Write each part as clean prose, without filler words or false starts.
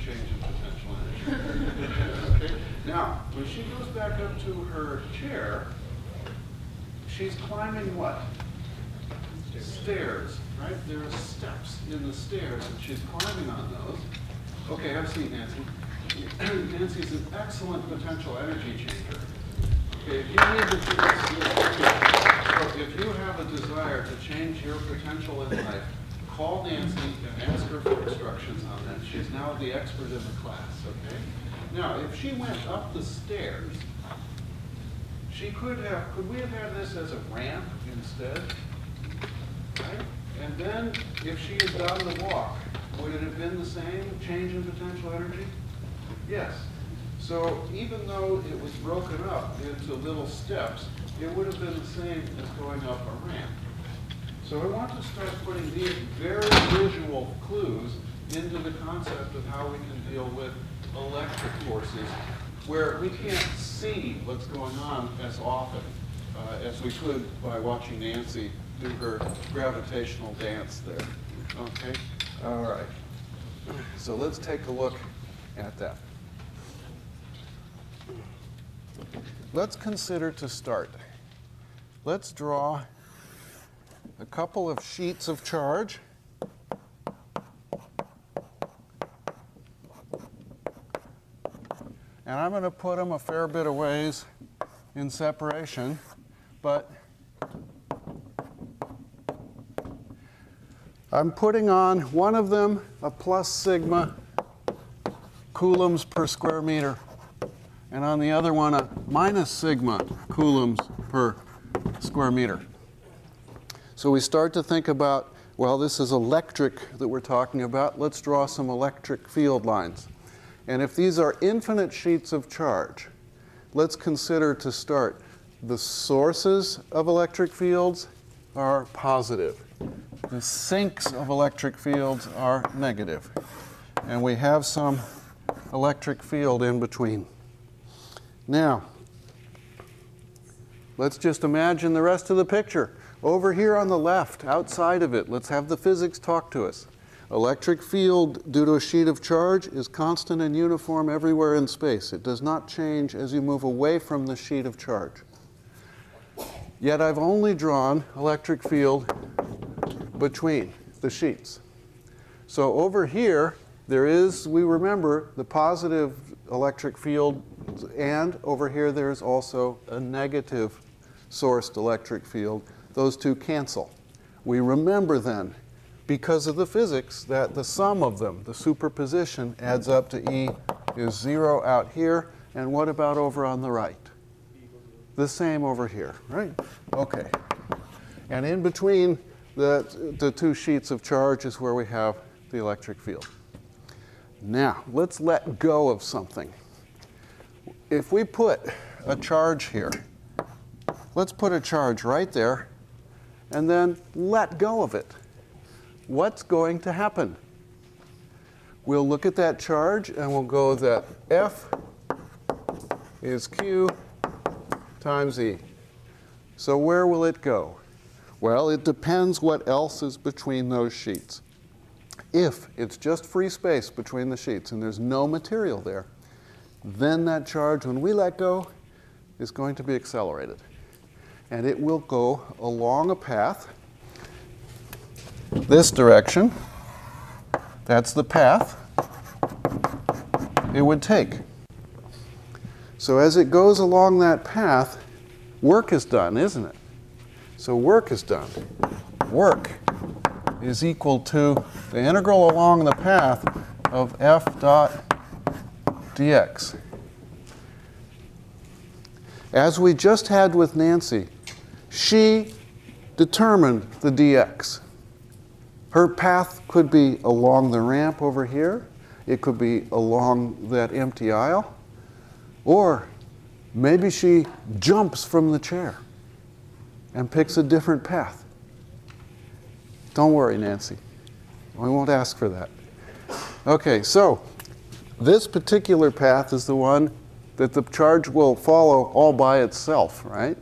change in potential energy. Okay? Now, when she goes back up to her chair, she's climbing what? Stairs, right? There are steps in the stairs, and she's climbing on those. Okay, have a seat, Nancy. Nancy is an excellent potential energy changer. Okay, if you need to, so if you have a desire to change your potential in life, call Nancy and ask her for instructions on that. She's now the expert in the class, okay? Now, if she went up the stairs, she could we have had this as a ramp instead? Right? And then, if she had done the walk, would it have been the same change in potential energy? Yes. So even though it was broken up into little steps, it would have been the same as going up a ramp. So I want to start putting these very visual clues into the concept of how we can deal with electric forces, where we can't see what's going on as often as we could by watching Nancy do her gravitational dance there. Okay? All right. So let's take a look at that. Let's consider to start. Let's draw a couple of sheets of charge. And I'm going to put them a fair bit of ways in separation, but I'm putting on one of them a plus sigma coulombs per square meter, and on the other one a minus sigma coulombs per square meter. So we start to think about, well, this is electric that we're talking about. Let's draw some electric field lines. And if these are infinite sheets of charge, let's consider to start the sources of electric fields are positive. The sinks of electric fields are negative. And we have some electric field in between. Now, let's just imagine the rest of the picture. Over here on the left, outside of it, let's have the physics talk to us. Electric field due to a sheet of charge is constant and uniform everywhere in space. It does not change as you move away from the sheet of charge. Yet I've only drawn electric field between the sheets. So over here, there is, we remember, the positive electric field, and over here there is also a negative sourced electric field. Those two cancel. We remember then, because of the physics, that the sum of them, the superposition, adds up to E is 0 out here. And what about over on the right? The same over here, right? Okay. And in between the two sheets of charge is where we have the electric field. Now, let's let go of something. If we put a charge here, let's put a charge right there, and then let go of it. What's going to happen? We'll look at that charge and we'll go that F is Q times E. So where will it go? Well, it depends what else is between those sheets. If it's just free space between the sheets and there's no material there, then that charge, when we let go, is going to be accelerated. And it will go along a path this direction. That's the path it would take. So as it goes along that path, work is done, isn't it? So work is done. Work is equal to the integral along the path of F dot dx. As we just had with Nancy, she determined the dx. Her path could be along the ramp over here. It could be along that empty aisle. Or maybe she jumps from the chair and picks a different path. Don't worry, Nancy. We won't ask for that. Okay, so this particular path is the one that the charge will follow all by itself, right?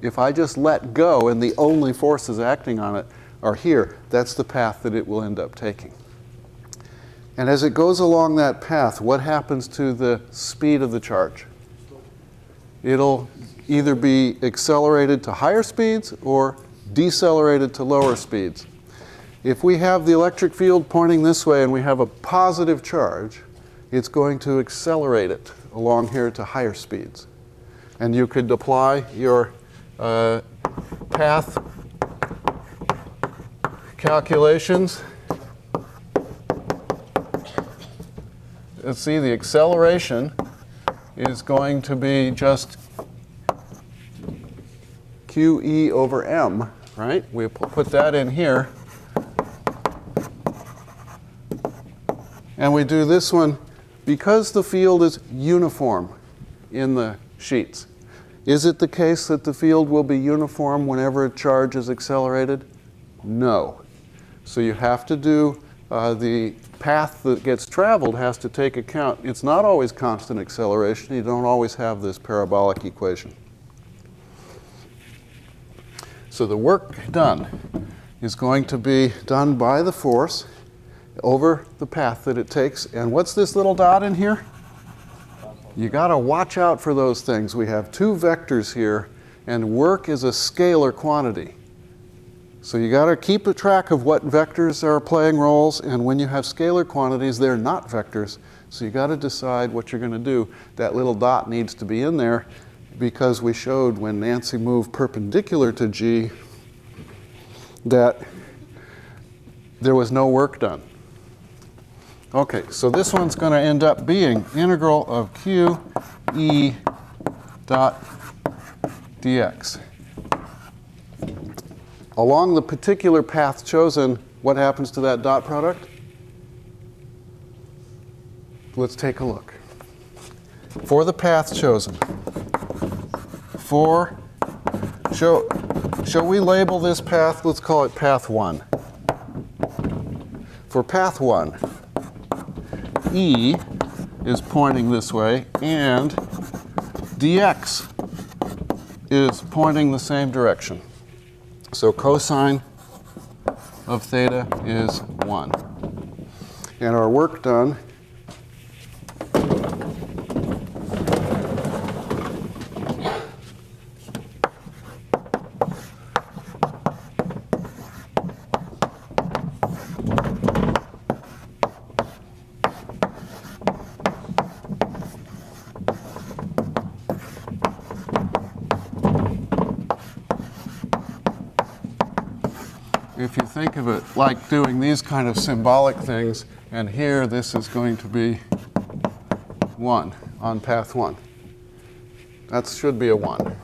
If I just let go and the only forces acting on it are here, that's the path that it will end up taking. And as it goes along that path, what happens to the speed of the charge? It'll either be accelerated to higher speeds or decelerated to lower speeds. If we have the electric field pointing this way and we have a positive charge, it's going to accelerate it along here to higher speeds. And you could apply your path calculations. Let's see, the acceleration is going to be just QE over m, right? We put that in here. And we do this one because the field is uniform in the sheets. Is it the case that the field will be uniform whenever a charge is accelerated? No. So you have to do the path that gets traveled has to take account. It's not always constant acceleration. You don't always have this parabolic equation. So the work done is going to be done by the force over the path that it takes. And what's this little dot in here? You got to watch out for those things. We have two vectors here, and work is a scalar quantity. So you got to keep a track of what vectors are playing roles, and when you have scalar quantities, they're not vectors. So you got to decide what you're going to do. That little dot needs to be in there because we showed when Nancy moved perpendicular to G that there was no work done. Okay, so this one's going to end up being integral of Q E dot dx. Along the particular path chosen, what happens to that dot product? Let's take a look. For the path chosen, shall we label this path? Let's call it path 1. For path 1, E is pointing this way, and dx is pointing the same direction. So cosine of theta is 1. And our work done if you think of it like doing these kind of symbolic things, and here this is going to be 1 on path 1. That should be a 1.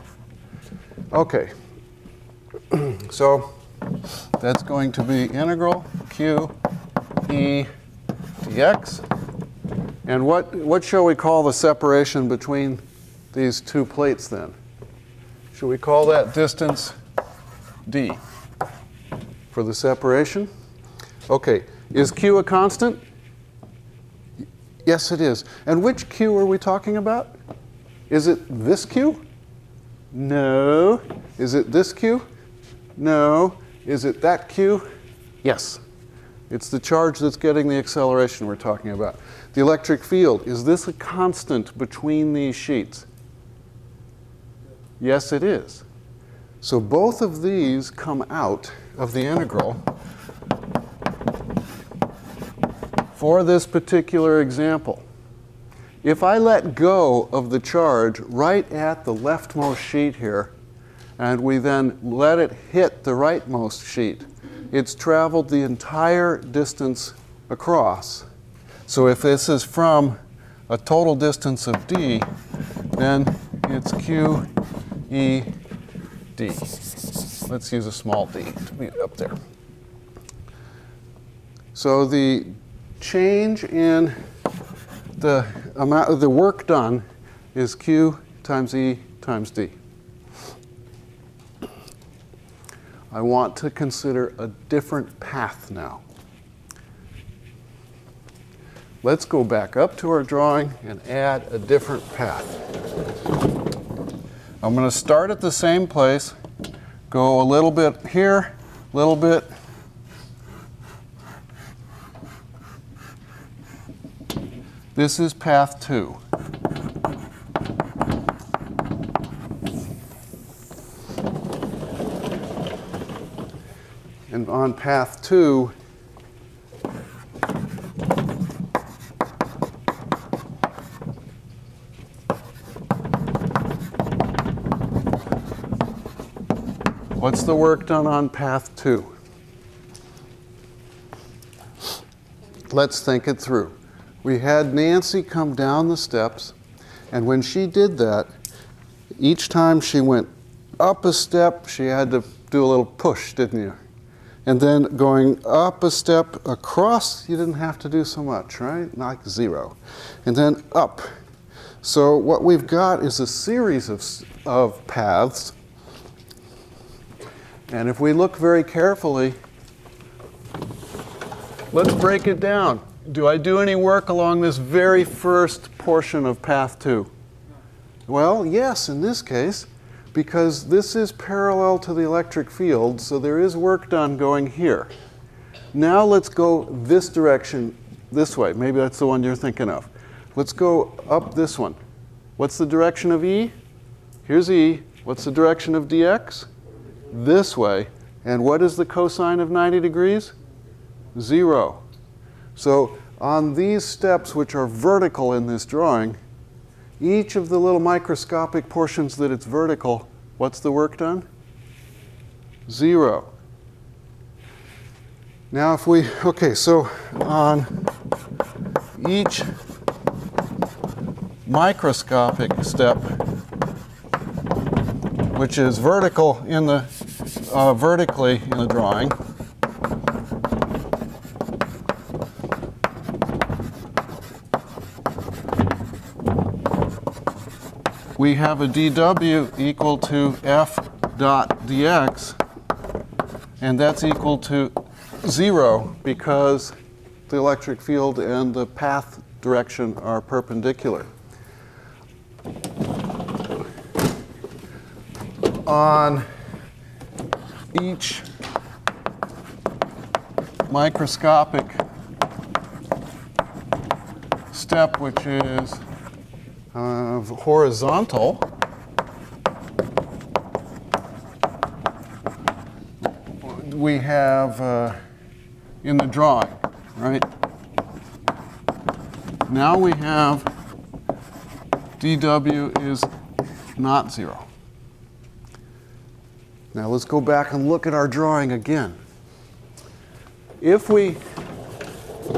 Okay. So that's going to be integral Q E dx. And what shall we call the separation between these two plates then? Should we call that distance d? For the separation? Okay, is Q a constant? Yes, it is. And which Q are we talking about? Is it this Q? No. Is it this Q? No. Is it that Q? Yes. It's the charge that's getting the acceleration we're talking about. The electric field, is this a constant between these sheets? Yes, it is. So both of these come out of the integral for this particular example. If I let go of the charge right at the leftmost sheet here, and we then let it hit the rightmost sheet, it's traveled the entire distance across. So if this is from a total distance of d, then it's Q E d. Let's use a small d to be up there. So the change in the amount of the work done is Q times E times d. I want to consider a different path now. Let's go back up to our drawing and add a different path. I'm going to start at the same place, go a little bit here, a little bit This is path 2. And on path 2, what's the work done on path 2? Let's think it through. We had Nancy come down the steps, and when she did that, each time she went up a step, she had to do a little push, didn't you? And then going up a step across, you didn't have to do so much, right? Like 0. And then up. So what we've got is a series of paths. And if we look very carefully, let's break it down. Do I do any work along this very first portion of path 2? Well, yes, in this case, because this is parallel to the electric field, so there is work done going here. Now let's go this direction, this way. Maybe that's the one you're thinking of. Let's go up this one. What's the direction of E? Here's E. What's the direction of dx? This way. And what is the cosine of 90 degrees? 0. So on these steps, which are vertical in this drawing, each of the little microscopic portions that it's vertical, what's the work done? 0. Now if we, okay, so on each microscopic step, which is vertical in the, vertically in the drawing, we have a dW equal to F dot dx, and that's equal to 0 because the electric field and the path direction are perpendicular. On each microscopic step, which is horizontal, we have in the drawing, right? Now we have dW is not 0. Now let's go back and look at our drawing again. If we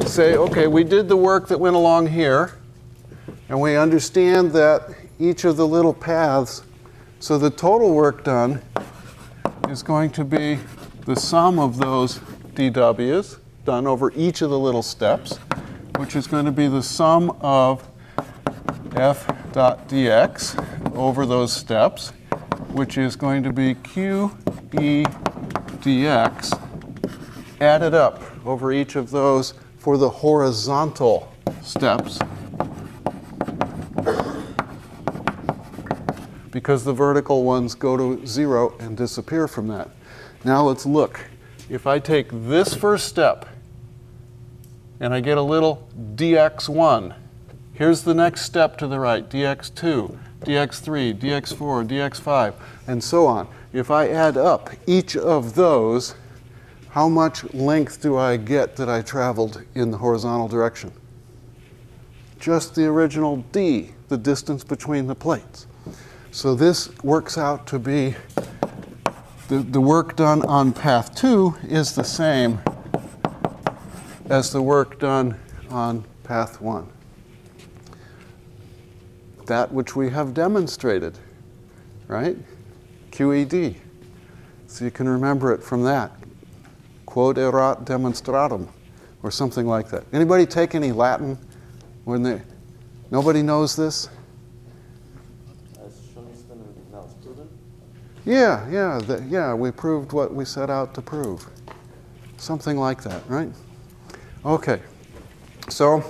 say, okay, we did the work that went along here, and we understand that each of the little paths, so the total work done is going to be the sum of those dW's done over each of the little steps, which is going to be the sum of F dot dx over those steps, which is going to be QE dx added up over each of those for the horizontal steps, because the vertical ones go to 0 and disappear from that. Now let's look. If I take this first step and I get a little dx1, here's the next step to the right, dx2, dx3, dx4, dx5, and so on. If I add up each of those, how much length do I get that I traveled in the horizontal direction? Just the original d, the distance between the plates. So this works out to be, the work done on path 2 is the same as the work done on path 1. That which we have demonstrated, right? QED. So you can remember it from that. Quod erat demonstratum, or something like that. Anybody take any Latin when they, nobody knows this? Yeah, we proved what we set out to prove. Something like that, right? Okay, so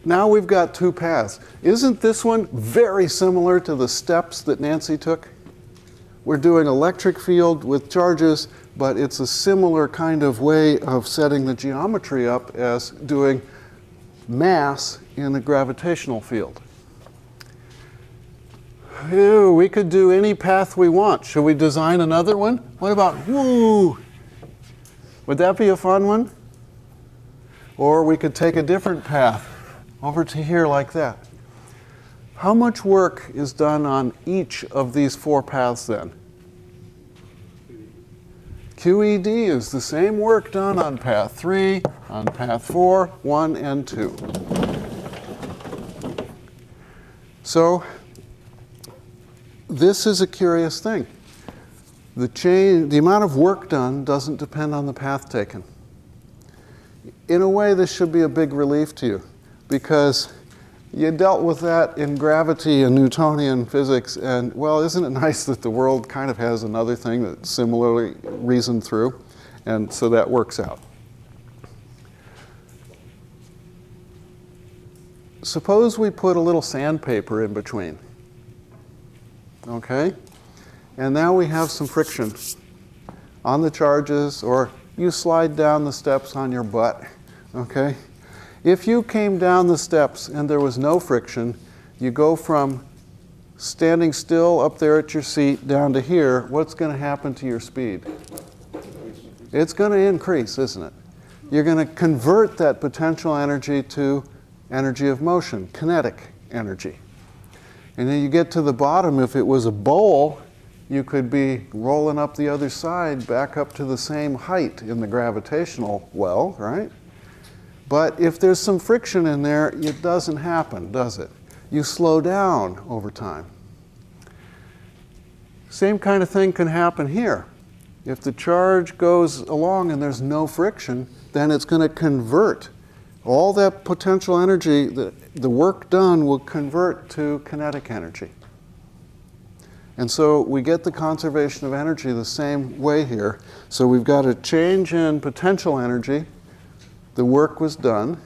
now we've got two paths. Isn't this one very similar to the steps that Nancy took? We're doing electric field with charges but it's a similar kind of way of setting the geometry up as doing mass in a gravitational field. Ew, we could do any path we want. Should we design another one? What about woo? Would that be a fun one? Or we could take a different path over to here like that. How much work is done on each of these 4 paths then? QED is the same work done on path 3, on path 4, 1, and 2. So this is a curious thing. The amount of work done doesn't depend on the path taken. In a way, this should be a big relief to you, because you dealt with that in gravity and Newtonian physics, and well, isn't it nice that the world kind of has another thing that's similarly reasoned through, and so that works out. Suppose we put a little sandpaper in between, okay? And now we have some friction on the charges, or you slide down the steps on your butt, okay? If you came down the steps and there was no friction, you go from standing still up there at your seat down to here, what's going to happen to your speed? It's going to increase, isn't it? You're going to convert that potential energy to energy of motion, kinetic energy. And then you get to the bottom, if it was a bowl, you could be rolling up the other side back up to the same height in the gravitational well, right? But if there's some friction in there, it doesn't happen, does it? You slow down over time. Same kind of thing can happen here. If the charge goes along and there's no friction, then it's going to convert. All that potential energy, the work done will convert to kinetic energy. And so we get the conservation of energy the same way here. So we've got a change in potential energy. The work was done.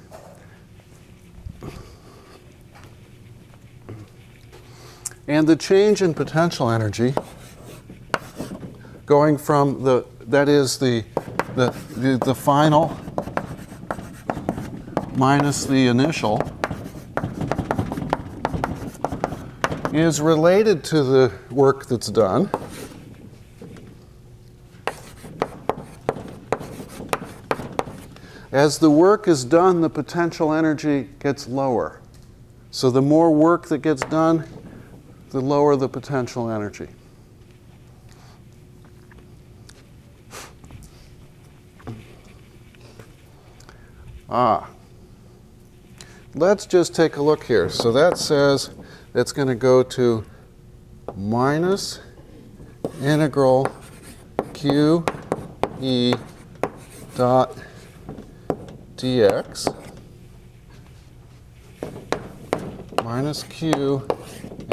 And the change in potential energy going from the final minus the initial is related to the work that's done. As the work is done, the potential energy gets lower. So the more work that gets done, the lower the potential energy. Let's just take a look here. So that says that's going to go to minus integral q e dot dx minus q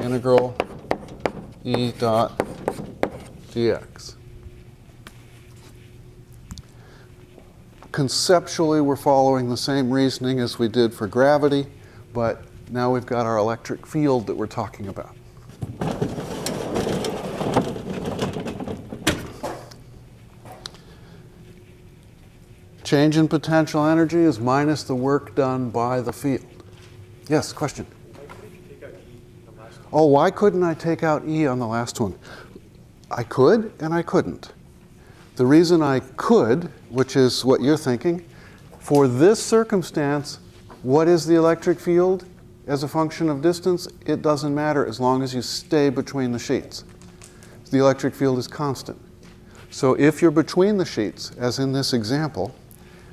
integral e dot dx. Conceptually, we're following the same reasoning as we did for gravity, but now we've got our electric field that we're talking about. Change in potential energy is minus the work done by the field. Yes, question? Oh, why couldn't I take out E on the last one? I could and I couldn't. The reason I could, which is what you're thinking, for this circumstance, what is the electric field as a function of distance? It doesn't matter as long as you stay between the sheets. The electric field is constant. So if you're between the sheets, as in this example,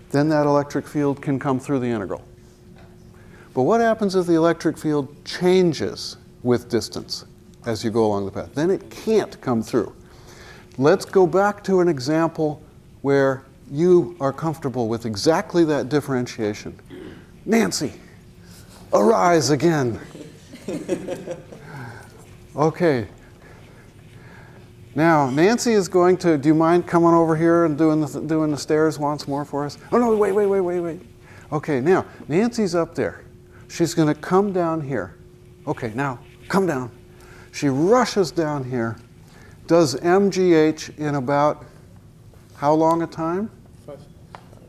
then that electric field can come through the integral. But what happens if the electric field changes with distance as you go along the path? Then it can't come through. Let's go back to an example where you are comfortable with exactly that differentiation. Nancy, arise again. Okay. Now, Nancy is going to, do you mind coming over here and doing the stairs once more for us? Oh, no, wait. Okay, now, Nancy's up there. She's going to come down here. Okay, now, come down. She rushes down here, does MGH in about How long a time?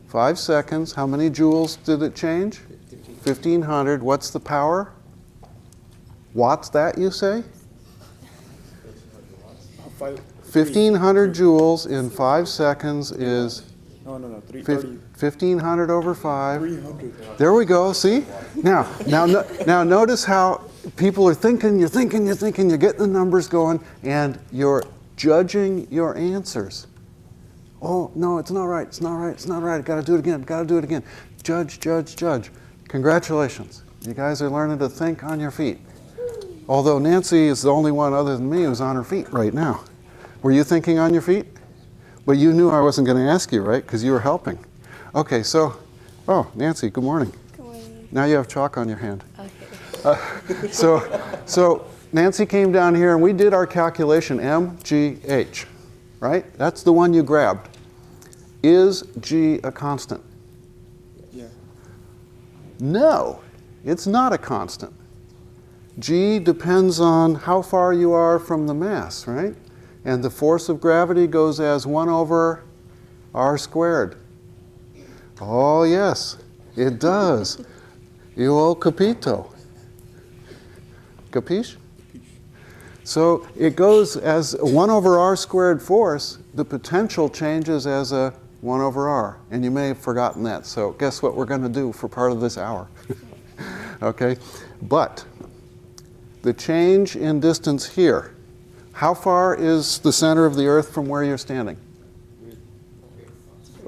5 seconds. How many joules did it change? 1,500. What's the power? Watts that, you say? 1,500 joules in 5 seconds is 1,500 over 5. 300. There we go. See? Now notice how people are thinking, you're getting the numbers going, and you're judging your answers. Oh, no, it's not right. Got to do it again. Judge. Congratulations. You guys are learning to think on your feet. Although Nancy is the only one other than me who's on her feet right now. Were you thinking on your feet? But you knew I wasn't going to ask you, right? Because you were helping. Okay, so, Nancy, good morning. Good morning. Now you have chalk on your hand. Okay. So Nancy came down here and we did our calculation, MGH, right? That's the one you grabbed. Is G a constant? Yeah. No, it's not a constant. G depends on how far you are from the mass, right? And the force of gravity goes as 1 over r squared. Oh, yes, it does. Io capito. Capiche? So it goes as 1 over r squared force. The potential changes as a 1 over r. And you may have forgotten that. So guess what we're going to do for part of this hour? Okay? But the change in distance here, how far is the center of the Earth from where you're standing?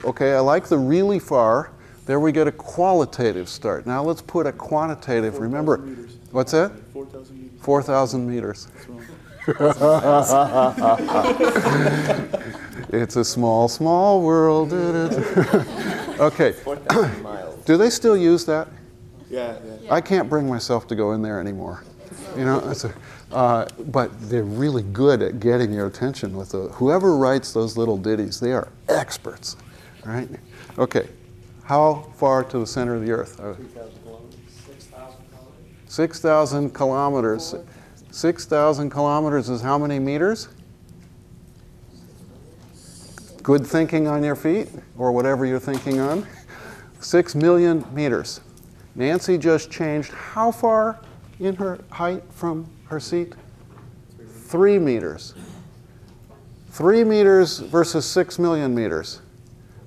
Okay, I like the really far. There we get a qualitative start. Now let's put a quantitative. Remember, what's that? 4,000 meters. 4,000 meters. It's a small, small world. Okay. 4,000 miles. Do they still use that? Yeah. I can't bring myself to go in there anymore. You know, but they're really good at getting your attention with whoever writes those little ditties. They are experts, right? Okay, how far to the center of the Earth? 6,000 kilometers. 6,000 kilometers is how many meters? Good thinking on your feet, or whatever you're thinking on. 6 million meters. Nancy just changed how far in her height from her seat? 3 meters. 3 meters versus 6 million meters.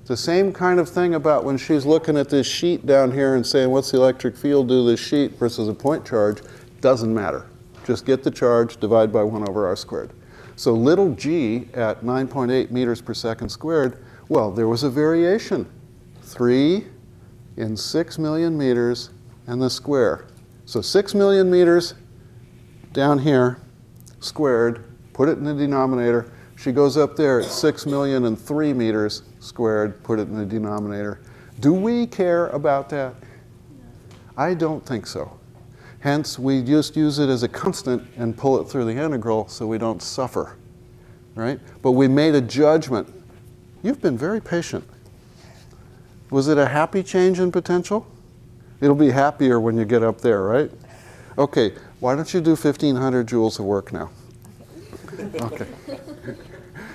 The same kind of thing about when she's looking at this sheet down here and saying, what's the electric field do to this sheet versus a point charge? Doesn't matter. Just get the charge, divide by 1 over r squared. So little g at 9.8 meters per second squared, well, there was a variation. 3 in 6 million meters and the square. So 6 million meters down here, squared, put it in the denominator. She goes up there at 6 million and 3 meters squared, put it in the denominator. Do we care about that? I don't think so. Hence, we just use it as a constant and pull it through the integral so we don't suffer, right? But we made a judgment. You've been very patient. Was it a happy change in potential? It'll be happier when you get up there, right? Okay, why don't you do 1,500 joules of work now? Okay.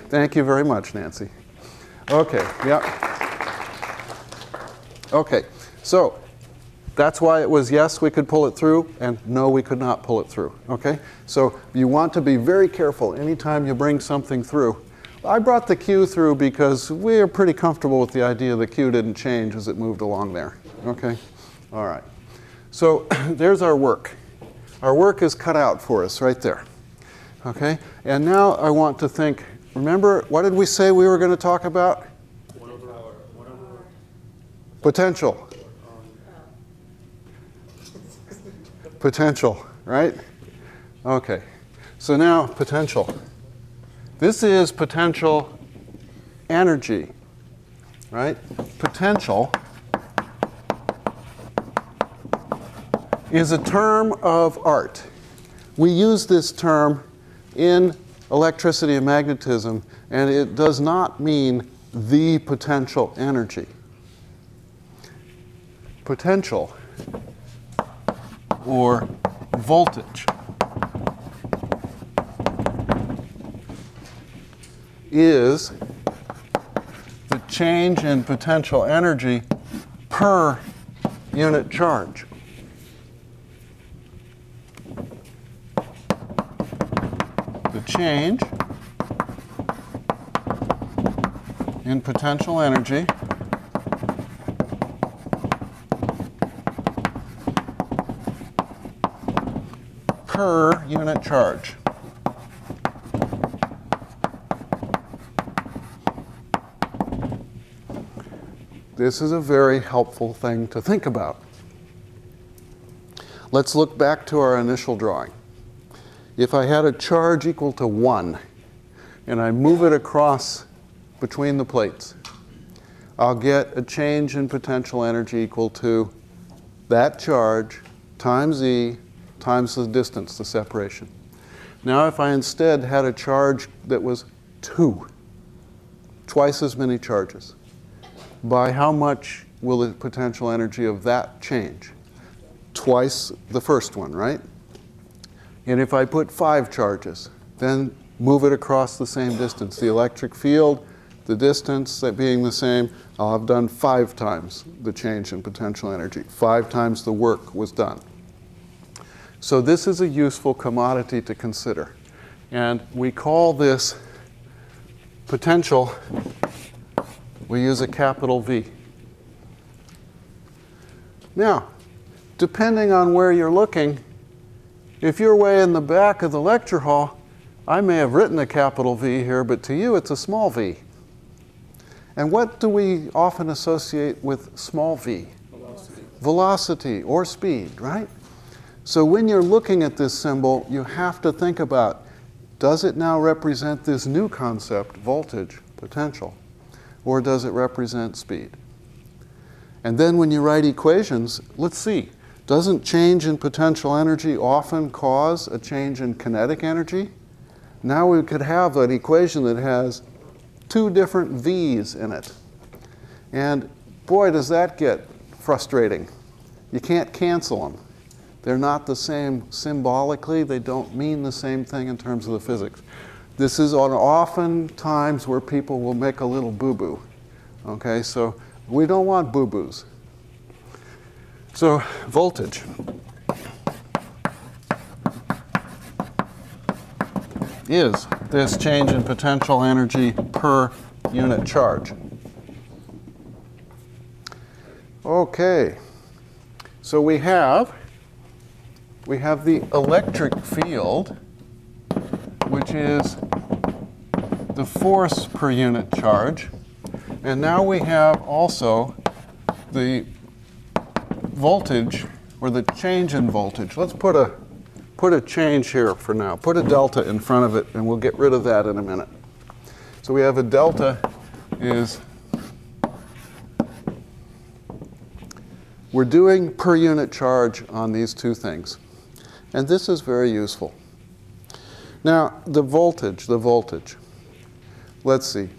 Thank you very much, Nancy. Okay, yeah. Okay, so that's why it was yes, we could pull it through, and no, we could not pull it through, okay? So you want to be very careful anytime you bring something through. I brought the Q through because we are pretty comfortable with the idea the Q didn't change as it moved along there, okay? All right. So there's our work. Our work is cut out for us right there, okay? And now I want to think, remember, what did we say we were going to talk about? Potential. Potential, right? Okay. So now potential. This is potential energy, right? Potential is a term of art. We use this term in electricity and magnetism, and it does not mean the potential energy. Potential, or voltage, is change in potential energy per unit charge. The change in potential energy per unit charge. This is a very helpful thing to think about. Let's look back to our initial drawing. If I had a charge equal to 1 and I move it across between the plates, I'll get a change in potential energy equal to that charge times E times the distance, the separation. Now if I instead had a charge that was 2, twice as many charges, by how much will the potential energy of that change? Twice the first one, right? And if I put 5 charges, then move it across the same distance. The electric field, the distance that being the same, I'll have done 5 times the change in potential energy. 5 times the work was done. So this is a useful commodity to consider. And we call this potential, we use a capital V. Now, depending on where you're looking, if you're way in the back of the lecture hall, I may have written a capital V here, but to you it's a small v. And what do we often associate with small v? Velocity. Velocity or speed, right? So when you're looking at this symbol, you have to think about, does it now represent this new concept, voltage, potential, or does it represent speed? And then when you write equations, let's see, doesn't change in potential energy often cause a change in kinetic energy? Now we could have an equation that has 2 different V's in it. And boy, does that get frustrating. You can't cancel them. They're not the same symbolically. They don't mean the same thing in terms of the physics. This is often times where people will make a little boo-boo. Okay, so we don't want boo-boos. So voltage. Is this change in potential energy per unit charge. Okay, so we have the electric field, which is the force per unit charge. And now we have also the voltage, or the change in voltage. Let's put a change here for now. Put a delta in front of it, and we'll get rid of that in a minute. So we have a delta is, we're doing per unit charge on these 2 things. And this is very useful. Now, the voltage. Let's see.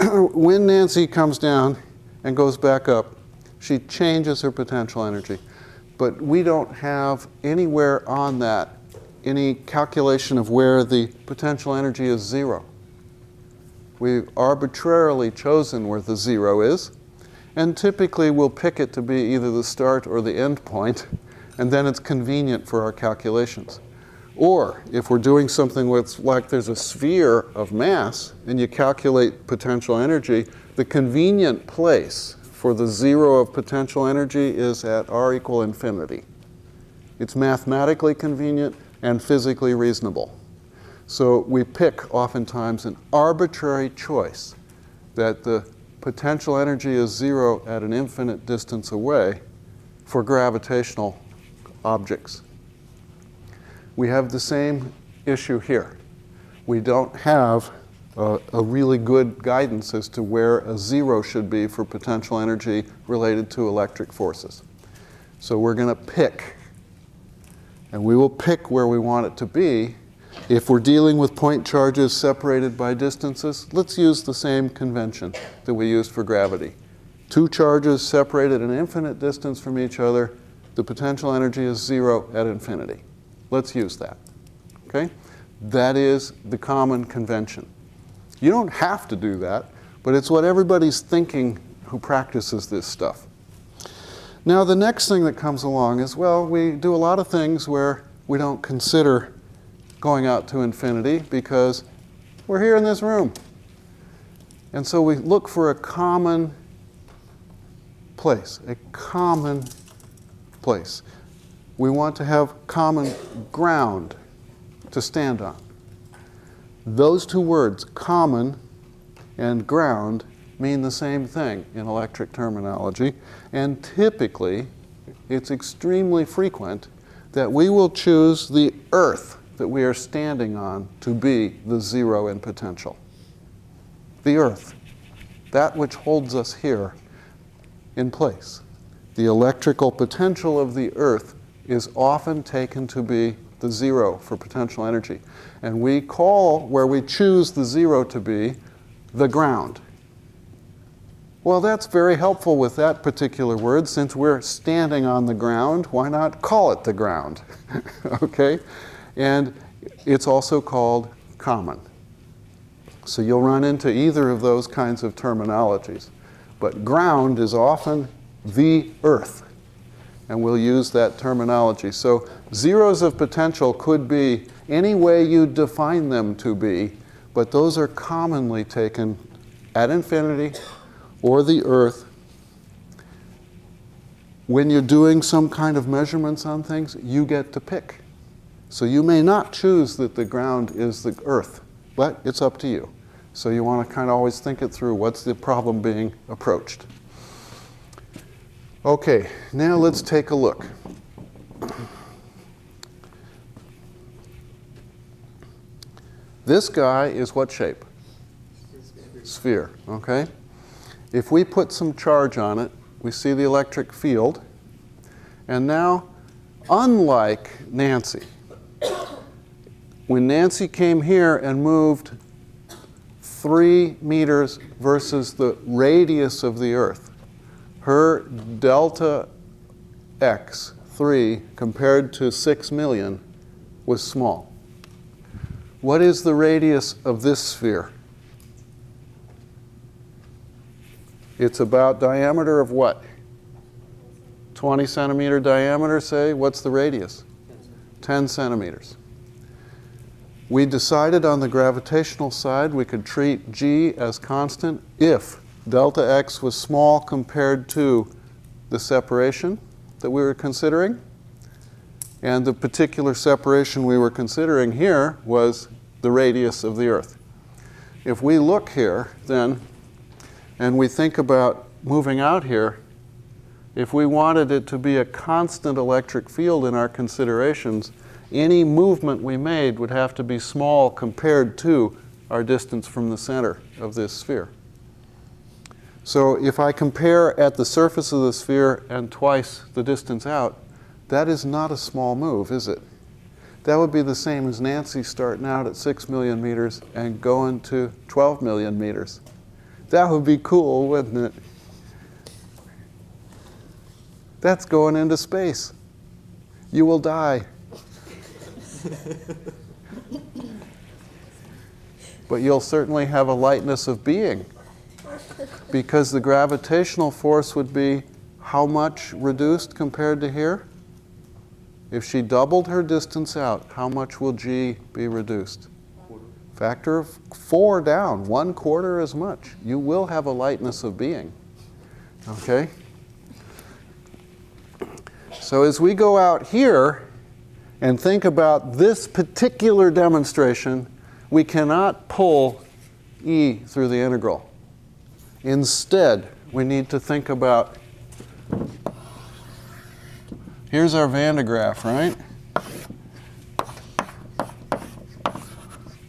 When Nancy comes down and goes back up, she changes her potential energy. But we don't have anywhere on that any calculation of where the potential energy is 0. We've arbitrarily chosen where the 0 is, and typically we'll pick it to be either the start or the end point, and then it's convenient for our calculations. Or if we're doing something with, like there's a sphere of mass, and you calculate potential energy, the convenient place for the 0 of potential energy is at r equal infinity. It's mathematically convenient and physically reasonable. So we pick oftentimes an arbitrary choice that the potential energy is 0 at an infinite distance away for gravitational objects. We have the same issue here. We don't have a really good guidance as to where a 0 should be for potential energy related to electric forces. So we're going to pick, and we will pick where we want it to be. If we're dealing with point charges separated by distances, let's use the same convention that we used for gravity. 2 charges separated an infinite distance from each other, the potential energy is 0 at infinity. Let's use that. Okay? That is the common convention. You don't have to do that, but it's what everybody's thinking who practices this stuff. Now, the next thing that comes along is, well, we do a lot of things where we don't consider going out to infinity because we're here in this room. And so we look for a common place, a common place. We want to have common ground to stand on. Those two words, common and ground, mean the same thing in electric terminology, and typically, it's extremely frequent that we will choose the earth that we are standing on to be the zero in potential. The earth, that which holds us here in place. The electrical potential of the earth is often taken to be the zero for potential energy. And we call where we choose the zero to be the ground. Well, that's very helpful with that particular word. Since we're standing on the ground, why not call it the ground? Okay? And it's also called common. So you'll run into either of those kinds of terminologies. But ground is often the earth. And we'll use that terminology. So zeros of potential could be any way you define them to be, but those are commonly taken at infinity or the earth. When you're doing some kind of measurements on things, you get to pick. So you may not choose that the ground is the earth, but it's up to you. So you want to kind of always think it through. What's the problem being approached? Okay, now let's take a look. This guy is what shape? Sphere, okay? If we put some charge on it, we see the electric field. And now, unlike Nancy, when Nancy came here and moved 3 meters versus the radius of the Earth, her delta x, 3, compared to 6 million, was small. What is the radius of this sphere? It's about diameter of what? 20 centimeter diameter, say. What's the radius? 10 centimeters. We decided on the gravitational side we could treat g as constant if delta x was small compared to the separation that we were considering. And the particular separation we were considering here was the radius of the Earth. If we look here, then, and we think about moving out here, if we wanted it to be a constant electric field in our considerations, any movement we made would have to be small compared to our distance from the center of this sphere. So if I compare at the surface of the sphere and twice the distance out, that is not a small move, is it? That would be the same as Nancy starting out at 6 million meters and going to 12 million meters. That would be cool, wouldn't it? That's going into space. You will die. But you'll certainly have a lightness of being, because the gravitational force would be how much reduced compared to here? If she doubled her distance out, how much will g be reduced? Factor of 4 down, 1/4 as much. You will have a lightness of being. Okay? So as we go out here and think about this particular demonstration, we cannot pull E through the integral. Instead, we need to think about, here's our Van de Graaff, right?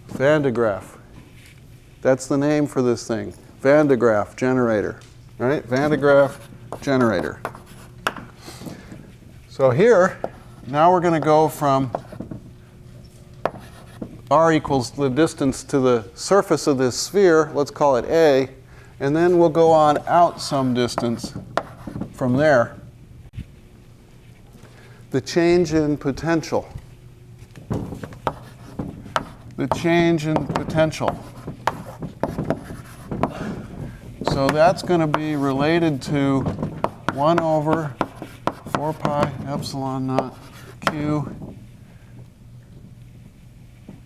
Van de Graaff. That's the name for this thing. Van de Graaff generator, right? Van de Graaff generator. So here, now we're going to go from r equals the distance to the surface of this sphere, let's call it A, and then we'll go on out some distance from there. The change in potential. The change in potential So that's going to be related to 1 over 4 pi epsilon naught q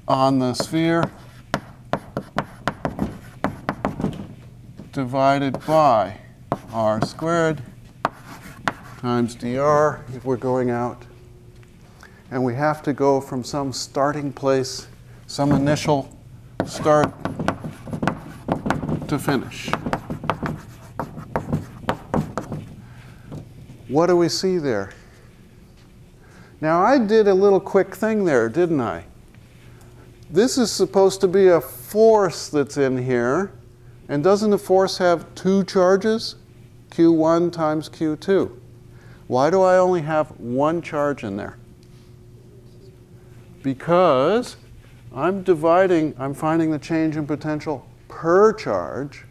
on the sphere divided by r squared times dr if we're going out. And we have to go from some starting place, some initial start to finish. What do we see there? Now, I did a little quick thing there, didn't I? This is supposed to be a force that's in here. And doesn't the force have 2 charges? Q1 times Q2. Why do I only have 1 charge in there? Because I'm finding the change in potential per charge.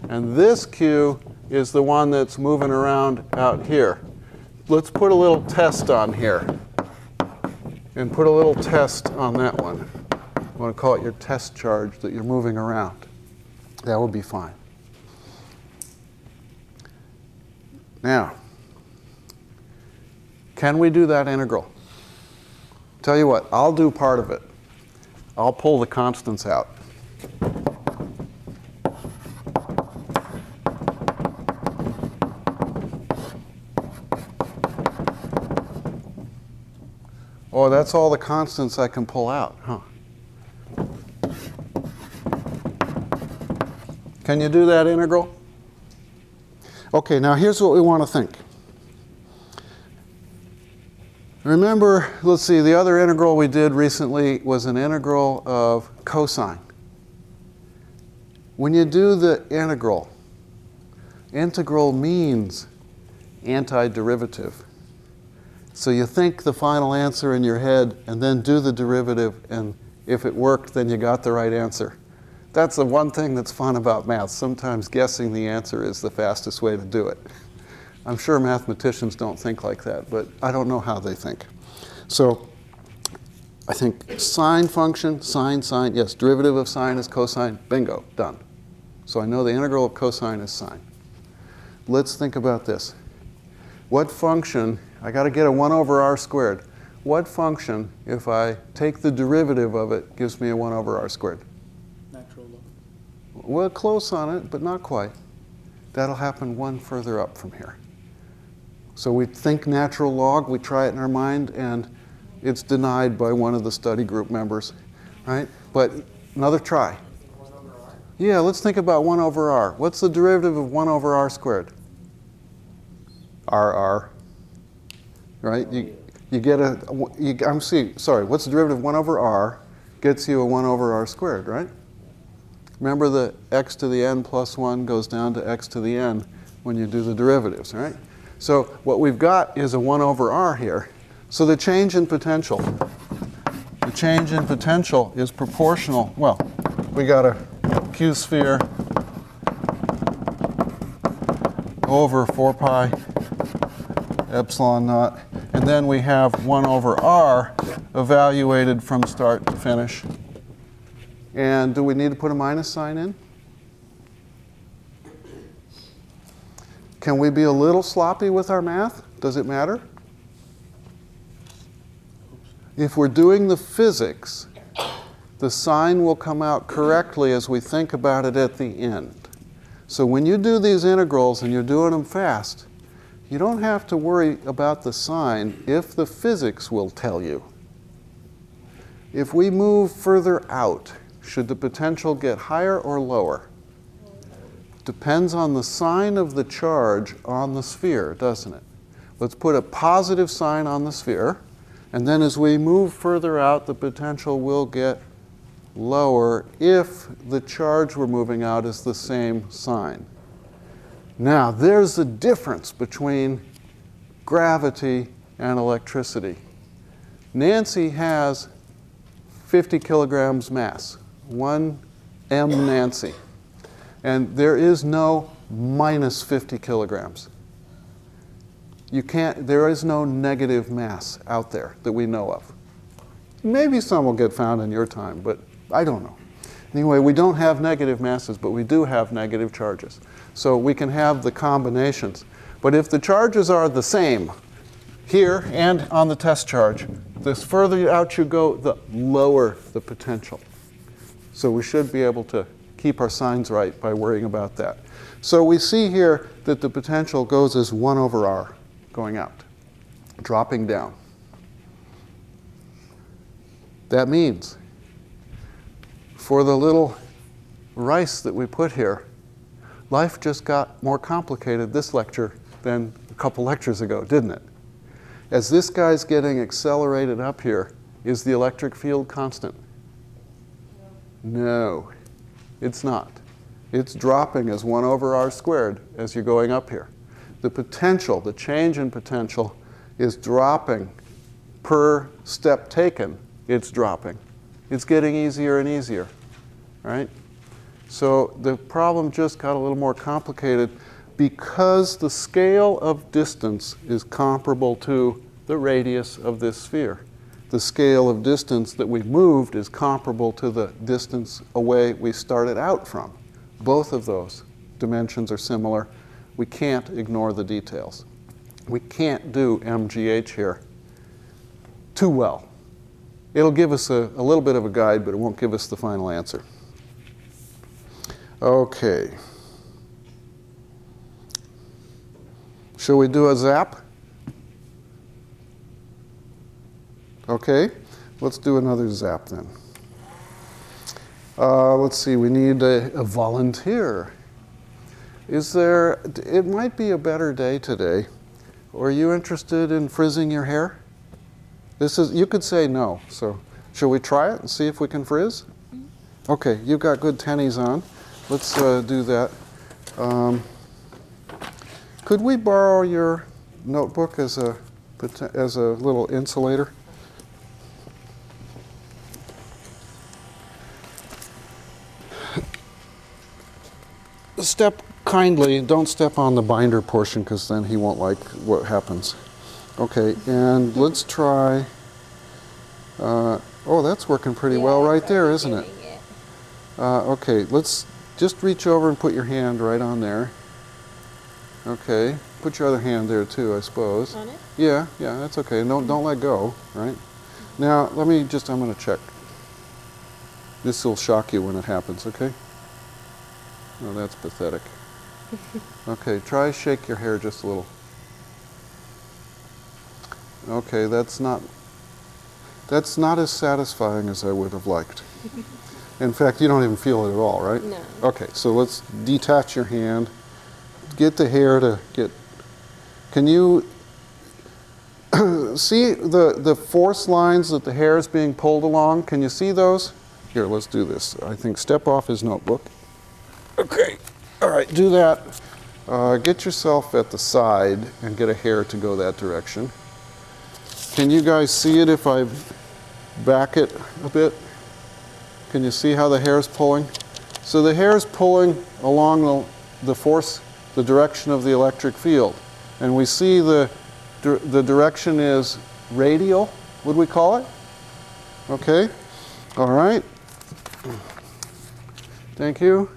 And this Q is the one that's moving around out here. Let's put a little test on here. And put a little test on that one. I want to call it your test charge that you're moving around. That will be fine. Now, can we do that integral? Tell you what, I'll do part of it. I'll pull the constants out. Oh, that's all the constants I can pull out, huh? Can you do that integral? Okay, now here's what we want to think. Remember, let's see, the other integral we did recently was an integral of cosine. When you do the integral means antiderivative. So you think the final answer in your head and then do the derivative, and if it worked, then you got the right answer. That's the one thing that's fun about math. Sometimes guessing the answer is the fastest way to do it. I'm sure mathematicians don't think like that, but I don't know how they think. So I think sine function, sine, yes, derivative of sine is cosine, bingo, done. So I know the integral of cosine is sine. Let's think about this. What function, I got to get a 1 over r squared. What function, if I take the derivative of it, gives me a 1 over r squared? Natural law. Well, close on it, but not quite. That'll happen 1 further up from here. So we think natural log, we try it in our mind, and it's denied by one of the study group members, right? But another try. 1 over r? Yeah, let's think about 1 over r. What's the derivative of 1 over r squared? RR, right? You get a, what's the derivative of 1 over r gets you a 1 over r squared, right? Remember the x to the n plus 1 goes down to x to the n when you do the derivatives, right? So what we've got is a 1 over r here. So the change in potential is proportional. Well, we got a q sphere over 4 pi epsilon naught. And then we have 1 over r evaluated from start to finish. And do we need to put a minus sign in? Can we be a little sloppy with our math? Does it matter? If we're doing the physics, the sign will come out correctly as we think about it at the end. So when you do these integrals and you're doing them fast, you don't have to worry about the sign if the physics will tell you. If we move further out, should the potential get higher or lower? Depends on the sign of the charge on the sphere, doesn't it? Let's put a positive sign on the sphere, and then as we move further out, the potential will get lower if the charge we're moving out is the same sign. Now, there's the difference between gravity and electricity. Nancy has 50 kilograms mass, 1 m Nancy. And there is no minus 50 kilograms. There is no negative mass out there that we know of. Maybe some will get found in your time, but I don't know. Anyway, we don't have negative masses, but we do have negative charges. So we can have the combinations. But if the charges are the same here and on the test charge, the further out you go, the lower the potential. So we should be able to keep our signs right by worrying about that. So we see here that the potential goes as 1 over r going out, dropping down. That means for the little rice that we put here, life just got more complicated this lecture than a couple lectures ago, didn't it? As this guy's getting accelerated up here, is the electric field constant? No, it's not. It's dropping as 1 over r squared as you're going up here. The potential, the change in potential, is dropping per step taken. It's dropping. It's getting easier and easier, right? So the problem just got a little more complicated because the scale of distance is comparable to the radius of this sphere. The scale of distance that we moved is comparable to the distance away we started out from. Both of those dimensions are similar. We can't ignore the details. We can't do MGH here too well. It'll give us a little bit of a guide, but it won't give us the final answer. Okay. Shall we do a zap? Okay, let's do another zap then. Let's see, we need a volunteer. It might be a better day today. Are you interested in frizzing your hair? You could say no, so shall we try it and see if we can frizz? Okay, you've got good tennies on. Let's do that. Could we borrow your notebook as a little insulator? Step kindly, don't step on the binder portion because then he won't like what happens. Okay, and let's try, oh, that's working pretty well right there, isn't it? Okay, let's just reach over and put your hand right on there. Okay, put your other hand there too, I suppose. On it? Yeah, that's okay. Don't let go, right? Now, I'm going to check. This will shock you when it happens, okay? Oh, that's pathetic. Okay, try shake your hair just a little. Okay, that's not as satisfying as I would have liked. In fact, you don't even feel it at all, right? No. Okay, so let's detach your hand. Get the hair to get... Can you see the force lines that the hair is being pulled along? Can you see those? Here, let's do this. I think step off his notebook. Okay, all right, do that. Get yourself at the side and get a hair to go that direction. Can you guys see it if I back it a bit? Can you see how the hair is pulling? So the hair is pulling along the force, the direction of the electric field. And we see the direction is radial, would we call it? Okay, all right. Thank you.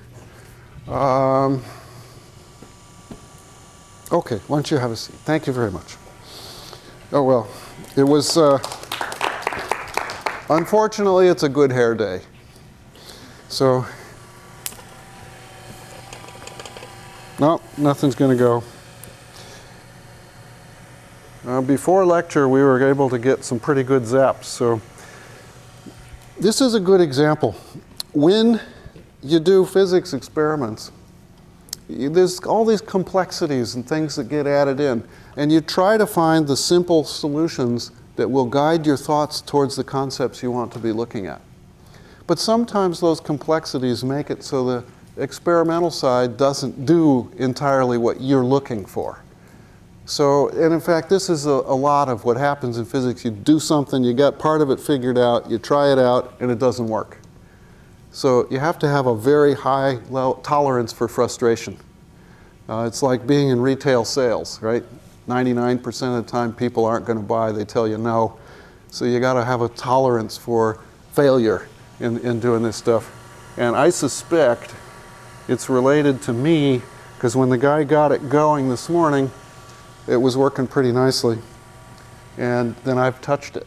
Okay, why don't you have a seat? Thank you very much. Oh, well, it was, unfortunately, it's a good hair day. So, no, nothing's going to go. Before lecture, we were able to get some pretty good zaps. So, this is a good example. When you do physics experiments, there's all these complexities and things that get added in, and you try to find the simple solutions that will guide your thoughts towards the concepts you want to be looking at. But sometimes those complexities make it so the experimental side doesn't do entirely what you're looking for. So, and in fact, this is a lot of what happens in physics. You do something, you got part of it figured out, you try it out, and it doesn't work. So you have to have a very high tolerance for frustration. It's like being in retail sales, right? 99% of the time people aren't going to buy, they tell you no. So you got to have a tolerance for failure in doing this stuff. And I suspect it's related to me, because when the guy got it going this morning, it was working pretty nicely. And then I've touched it.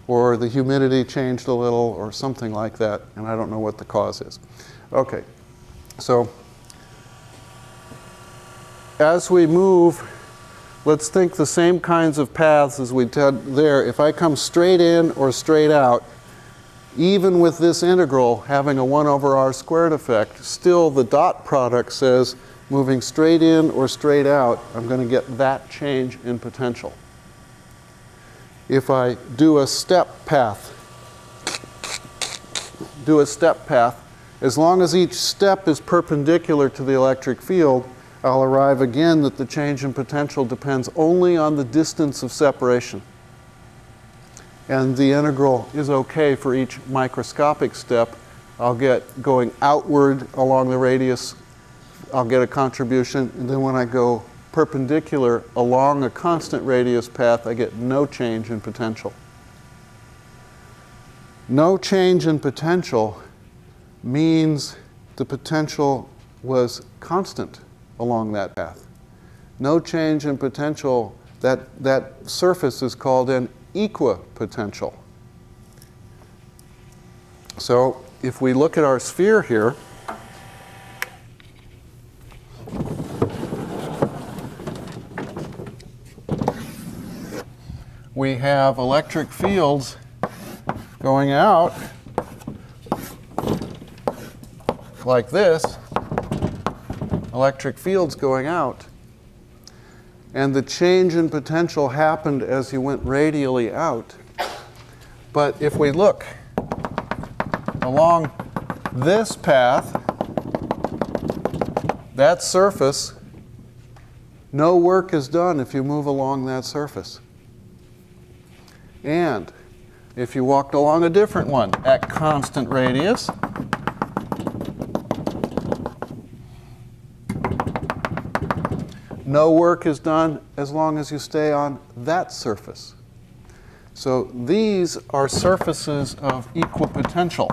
Or the humidity changed a little, or something like that, and I don't know what the cause is. Okay, so as we move, let's think the same kinds of paths as we did there. If I come straight in or straight out, even with this integral having a 1 over r squared effect, still the dot product says moving straight in or straight out, I'm going to get that change in potential. If I do a step path, as long as each step is perpendicular to the electric field, I'll arrive again that the change in potential depends only on the distance of separation. And the integral is okay for each microscopic step. I'll get going outward along the radius, I'll get a contribution, and then when I go perpendicular along a constant radius path, I get no change in potential. No change in potential means the potential was constant along that path. No change in potential, that surface is called an equipotential. So if we look at our sphere here, we have electric fields going out like this, electric fields going out, and the change in potential happened as you went radially out. But if we look along this path, that surface, no work is done if you move along that surface. And if you walked along a different one at constant radius, no work is done as long as you stay on that surface. So these are surfaces of equipotential.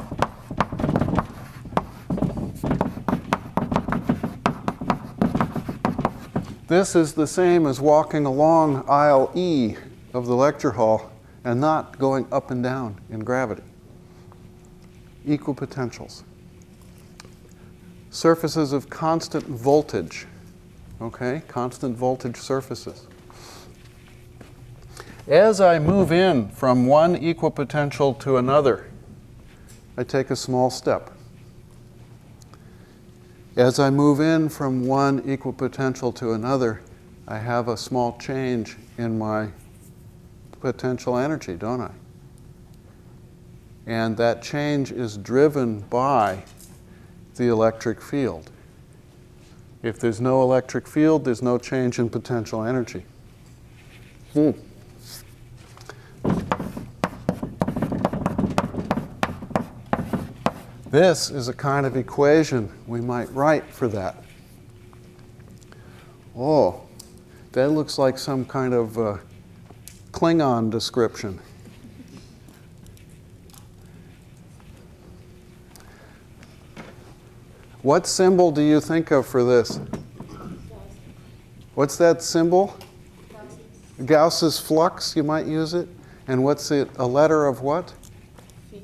This is the same as walking along aisle E of the lecture hall and not going up and down in gravity. Equipotentials. Surfaces of constant voltage. Okay, constant voltage surfaces. As I move in from one equipotential to another, I take a small step. As I move in from one equipotential to another, I have a small change in my potential energy, don't I? And that change is driven by the electric field. If there's no electric field, there's no change in potential energy. This is a kind of equation we might write for that. Oh, that looks like some kind of Klingon description. What symbol do you think of for this? What's that symbol? Gauss's flux, you might use it. And what's it? A letter of what? Phi.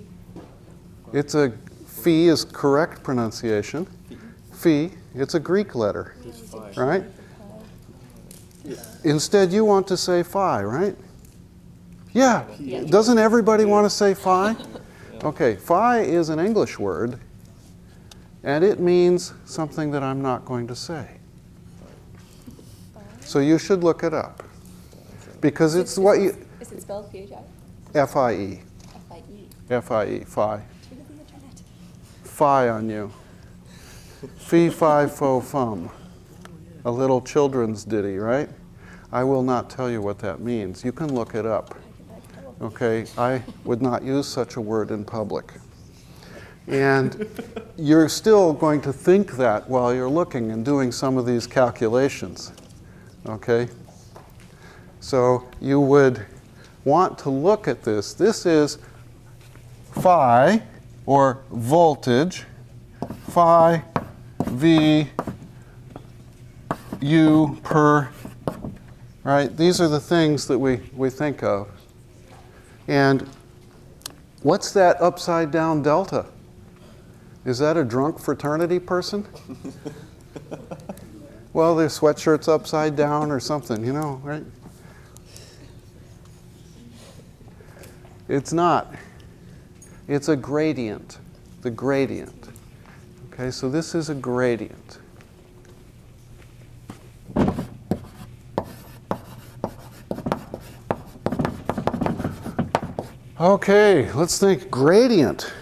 It's a phi is correct pronunciation. Phi, it's a Greek letter, right? Instead, you want to say phi, right? Yeah. Doesn't everybody want to say phi? Okay, phi is an English word, and it means something that I'm not going to say. So you should look it up, because it's what you... Is it spelled Phi? F-I-E. F-I-E. F-I-E, phi. Turn to the internet. Phi on you. Fee, fi, fo, fum. A little children's ditty, right? I will not tell you what that means. You can look it up. Okay, I would not use such a word in public. And you're still going to think that while you're looking and doing some of these calculations. Okay? So you would want to look at this. This is phi or voltage, phi V U per, right? These are the things that we think of. And what's that upside down delta? Is that a drunk fraternity person? Well, their sweatshirt's upside down or something, you know, right? It's not. It's a gradient, the gradient. Okay, so this is a gradient. Okay, let's think gradient.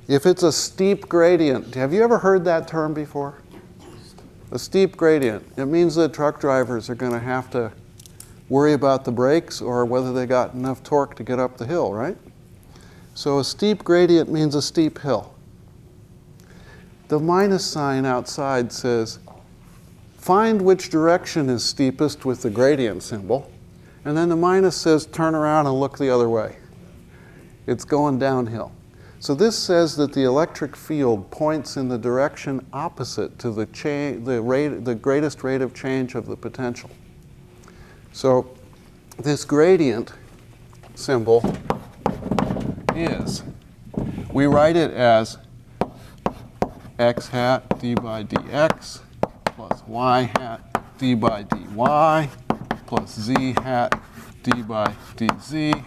If it's a steep gradient, have you ever heard that term before? A steep gradient. It means that truck drivers are going to have to worry about the brakes or whether they got enough torque to get up the hill, right? So a steep gradient means a steep hill. The minus sign outside says, find which direction is steepest with the gradient symbol. And then the minus says, turn around and look the other way. It's going downhill. So this says that the electric field points in the direction opposite to the greatest rate of change of the potential. So this gradient symbol is, we write it as x hat d by dx plus y hat d by dy plus z hat d by dz.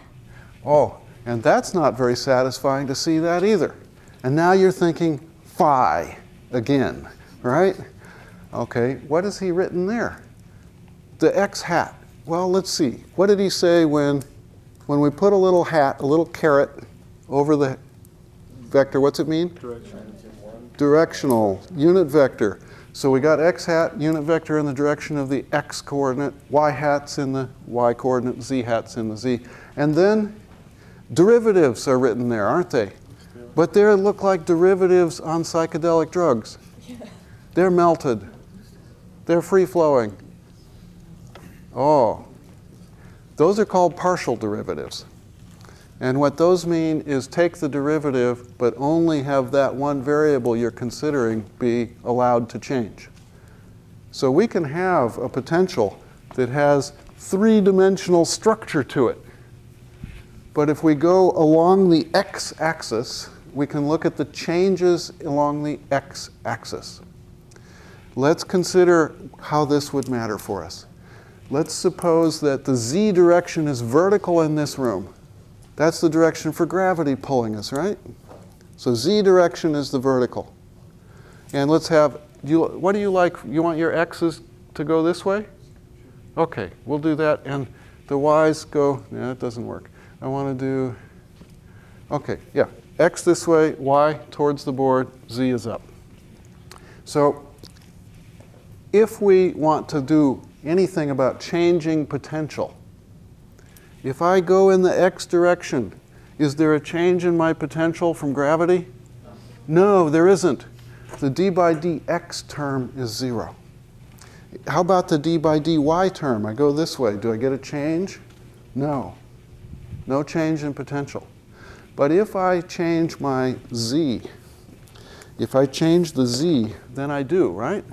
Oh, and that's not very satisfying to see that either. And now you're thinking phi again, right? Okay, what has he written there? The x hat. Well, let's see. What did he say when we put a little hat, a little caret over the vector? What's it mean? Directional, unit vector. So we got x hat, unit vector in the direction of the x coordinate, y hat's in the y coordinate, z hat's in the z. And then derivatives are written there, aren't they? But they look like derivatives on psychedelic drugs. They're melted. They're free-flowing. Oh, those are called partial derivatives. And what those mean is take the derivative, but only have that one variable you're considering be allowed to change. So we can have a potential that has three-dimensional structure to it. But if we go along the x-axis, we can look at the changes along the x-axis. Let's consider how this would matter for us. Let's suppose that the z direction is vertical in this room. That's the direction for gravity pulling us, right? So z direction is the vertical. And let's have, what do you like? You want your x's to go this way? Okay, we'll do that. And the y's go, yeah, that doesn't work. I want to do, okay, yeah, x this way, y towards the board, z is up. So if we want to do anything about changing potential, if I go in the x direction, is there a change in my potential from gravity? No, there isn't. The d by dx term is 0. How about the d by dy term? I go this way. Do I get a change? No. No change in potential. But if I change my z, if I change the z, then I do, right?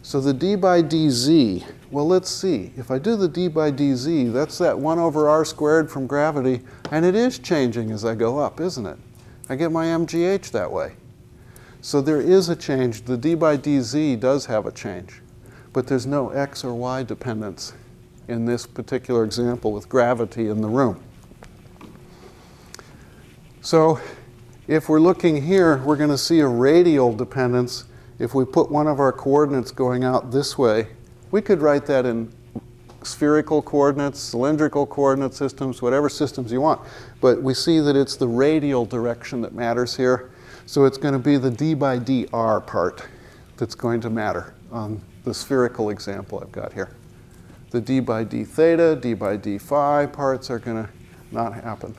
So the d by dz, well, let's see. If I do the d by dz, that's that 1 over r squared from gravity, and it is changing as I go up, isn't it? I get my mgh that way. So there is a change. The d by dz does have a change, but there's no x or y dependence in this particular example with gravity in the room. So if we're looking here, we're going to see a radial dependence. If we put one of our coordinates going out this way, we could write that in spherical coordinates, cylindrical coordinate systems, whatever systems you want. But we see that it's the radial direction that matters here. So it's going to be the d by dr part that's going to matter on the spherical example I've got here. The d by d theta, d by d phi parts are going to not happen.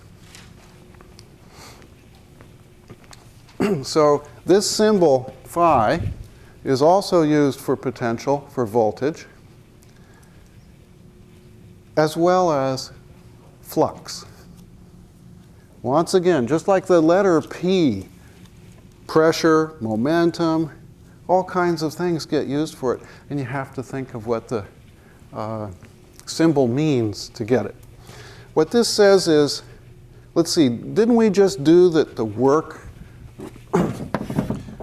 So this symbol, phi, is also used for potential, for voltage, as well as flux. Once again, just like the letter P, pressure, momentum, all kinds of things get used for it, and you have to think of what the symbol means to get it. What this says is, let's see, didn't we just do that the work,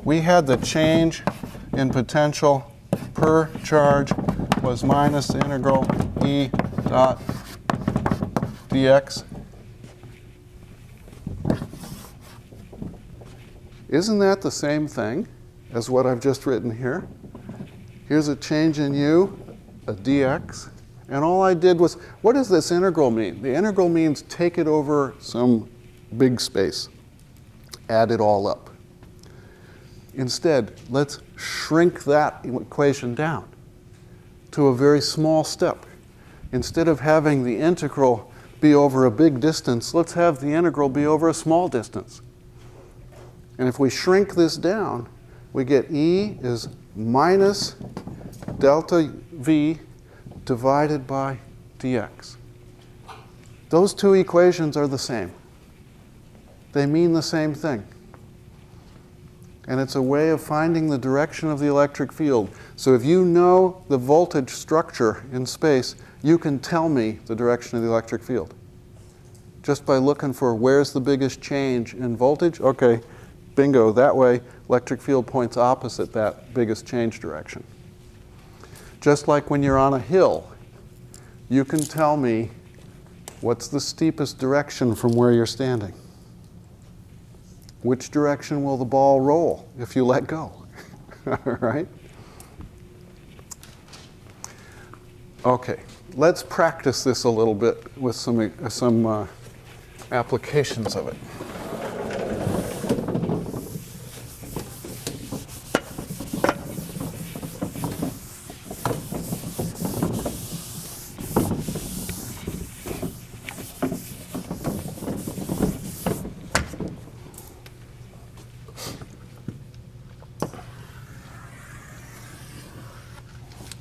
we had the change in potential per charge was minus the integral E dot dx? Isn't that the same thing as what I've just written here? Here's a change in U, a dx, and all I did was, what does this integral mean? The integral means take it over some big space, add it all up. Instead, let's shrink that equation down to a very small step. Instead of having the integral be over a big distance, let's have the integral be over a small distance. And if we shrink this down, we get E is minus delta V divided by dx. Those two equations are the same. They mean the same thing. And it's a way of finding the direction of the electric field. So if you know the voltage structure in space, you can tell me the direction of the electric field. Just by looking for where's the biggest change in voltage. Okay, bingo, that way electric field points opposite that biggest change direction. Just like when you're on a hill, you can tell me what's the steepest direction from where you're standing. Which direction will the ball roll if you let go? All right? Okay, let's practice this a little bit with some applications of it.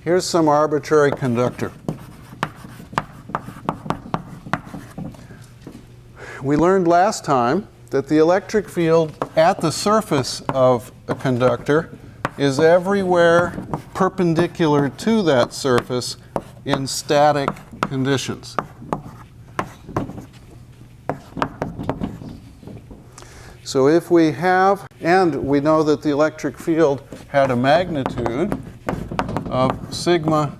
Here's some arbitrary conductor. We learned last time that the electric field at the surface of a conductor is everywhere perpendicular to that surface in static conditions. So if we have, and we know that the electric field had a magnitude of sigma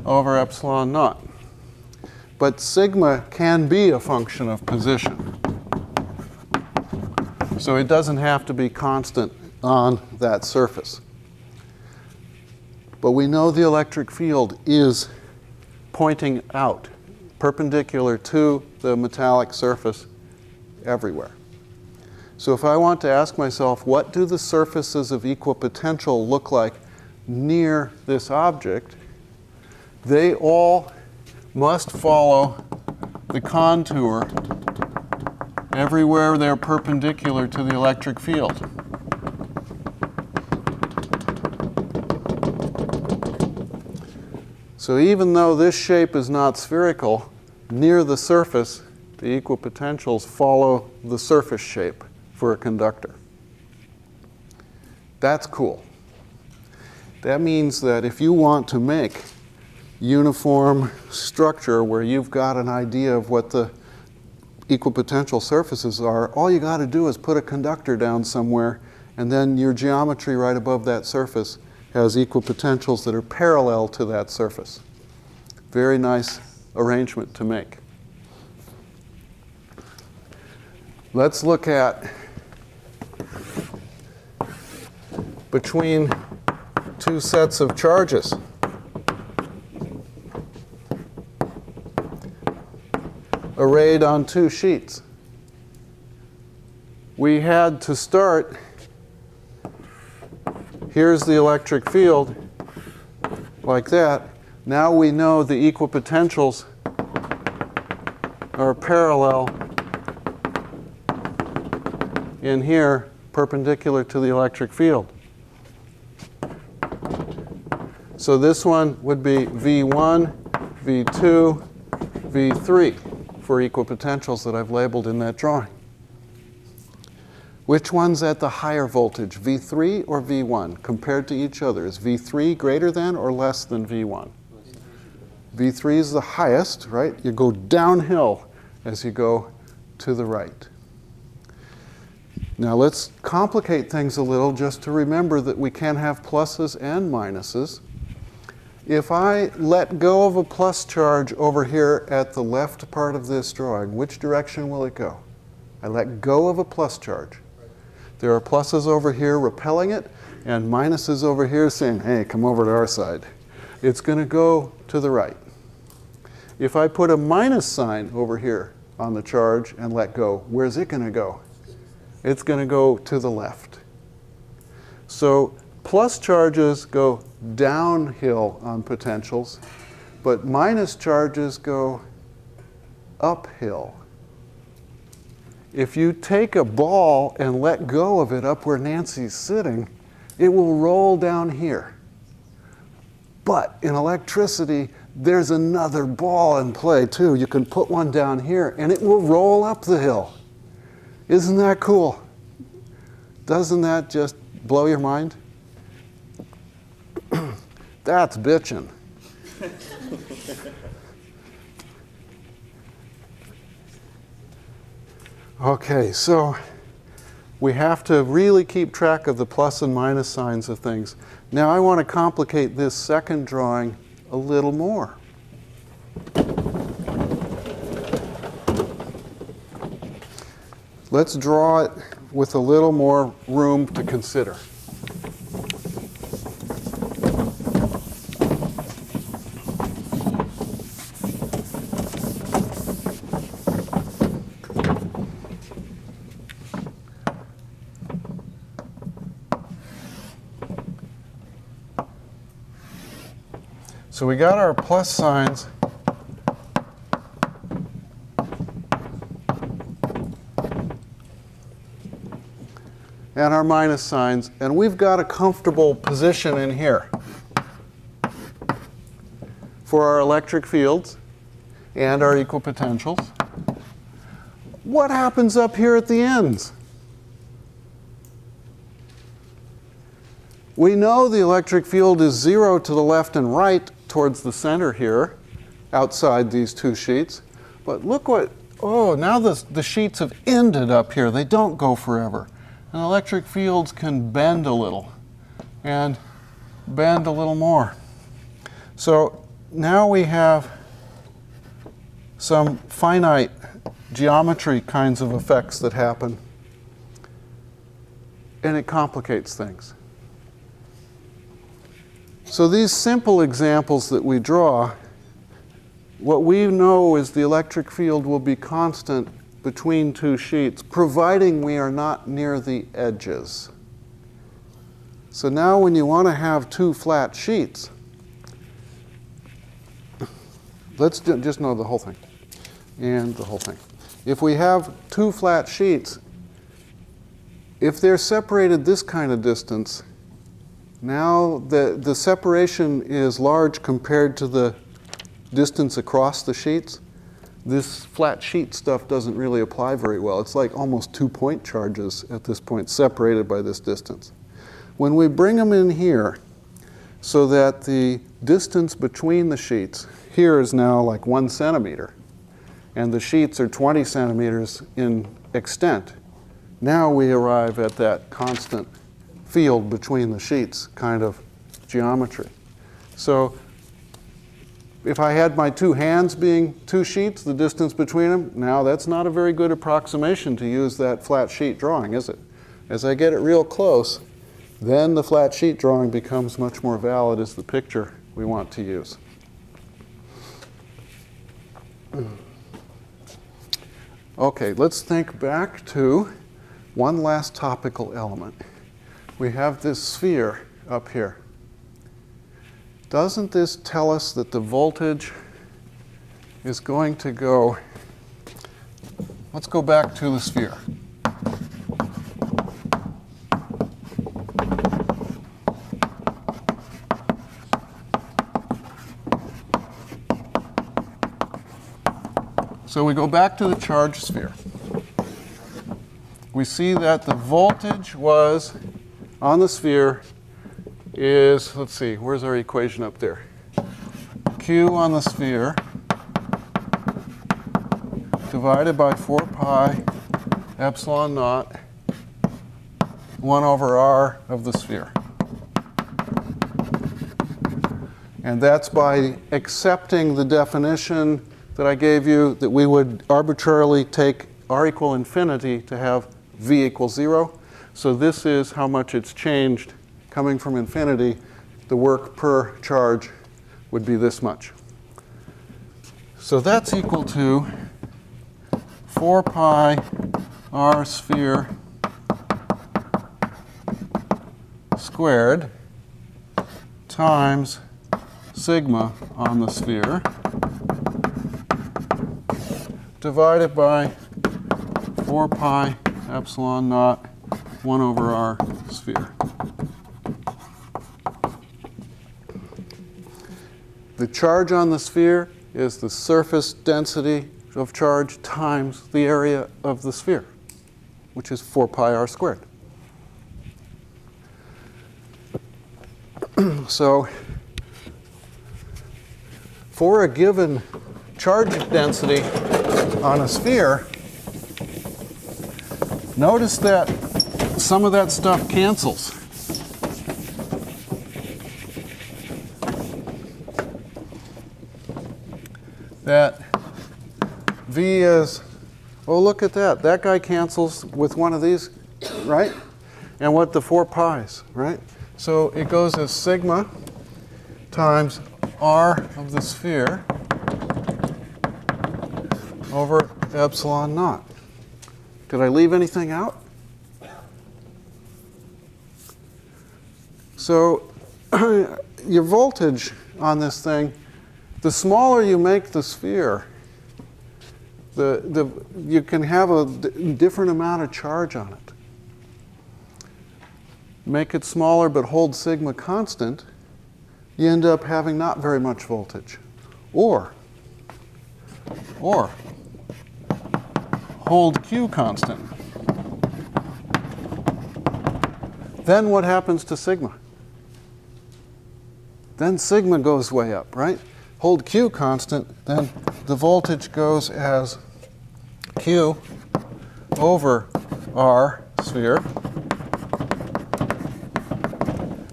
over epsilon naught. But sigma can be a function of position. So it doesn't have to be constant on that surface. But we know the electric field is pointing out, perpendicular to the metallic surface everywhere. So if I want to ask myself, what do the surfaces of equipotential look like near this object, they all must follow the contour everywhere they're perpendicular to the electric field. So even though this shape is not spherical, near the surface, the equipotentials follow the surface shape for a conductor. That's cool. That means that if you want to make uniform structure where you've got an idea of what the equipotential surfaces are, all you got to do is put a conductor down somewhere, and then your geometry right above that surface has equipotentials that are parallel to that surface. Very nice arrangement to make. Let's look at between two sets of charges. Arrayed on two sheets. We had to start, here's the electric field, like that. Now we know the equipotentials are parallel in here, perpendicular to the electric field. So this one would be V1, V2, V3 for equipotentials that I've labeled in that drawing. Which one's at the higher voltage, V3 or V1, compared to each other? Is V3 greater than or less than V1? V3 is the highest, right? You go downhill as you go to the right. Now let's complicate things a little just to remember that we can have pluses and minuses. If I let go of a plus charge over here at the left part of this drawing, which direction will it go? I let go of a plus charge. There are pluses over here repelling it, and minuses over here saying, hey, come over to our side. It's going to go to the right. If I put a minus sign over here on the charge and let go, where's it going to go? It's going to go to the left. So plus charges go downhill on potentials, but minus charges go uphill. If you take a ball and let go of it up where Nancy's sitting, it will roll down here. But in electricity, there's another ball in play too. You can put one down here and it will roll up the hill. Isn't that cool? Doesn't that just blow your mind? That's bitchin'. Okay, so we have to really keep track of the plus and minus signs of things. Now I want to complicate this second drawing a little more. Let's draw it with a little more room to consider. So we got our plus signs. And our minus signs, and we've got a comfortable position in here for our electric fields and our equipotentials. What happens up here at the ends? We know the electric field is 0 to the left and right towards the center here, outside these two sheets. But look what, oh, now the sheets have ended up here. They don't go forever. And electric fields can bend a little and bend a little more. So now we have some finite geometry kinds of effects that happen, and it complicates things. So these simple examples that we draw, what we know is the electric field will be constant between two sheets, providing we are not near the edges. So now when you want to have two flat sheets, let's just know the whole thing and the whole thing. If we have two flat sheets, if they're separated this kind of distance, now the separation is large compared to the distance across the sheets. This flat sheet stuff doesn't really apply very well. It's like almost 2 point charges at this point, separated by this distance. When we bring them in here, so that the distance between the sheets here is now like 1 centimeter, and the sheets are 20 centimeters in extent, now we arrive at that constant field between the sheets kind of geometry. So if I had my two hands being two sheets, the distance between them, now that's not a very good approximation to use that flat sheet drawing, is it? As I get it real close, then the flat sheet drawing becomes much more valid as the picture we want to use. Okay, let's think back to one last topical element. We have this sphere up here. Doesn't this tell us that the voltage is going to go, let's go back to the sphere. So we go back to the charge sphere. We see that the voltage was on the sphere is, let's see, where's our equation up there? Q on the sphere divided by 4 pi epsilon naught 1 over r of the sphere. And that's by accepting the definition that I gave you that we would arbitrarily take r equal infinity to have v equals 0. So this is how much it's changed coming from infinity. The work per charge would be this much. So that's equal to 4 pi r sphere squared times sigma on the sphere divided by 4 pi epsilon naught 1 over r sphere. The charge on the sphere is the surface density of charge times the area of the sphere, which is 4 pi r squared. So for a given charge density on a sphere, notice that some of that stuff cancels. That V is, oh, look at that. That guy cancels with one of these, right? And what the 4 pi's, right? So it goes as sigma times r of the sphere over epsilon naught. Did I leave anything out? So your voltage on this thing, the smaller you make the sphere, you can have a different amount of charge on it. Make it smaller but hold sigma constant, you end up having not very much voltage. Or hold Q constant. Then what happens to sigma? Then sigma goes way up, right? Hold Q constant, then the voltage goes as Q over R sphere.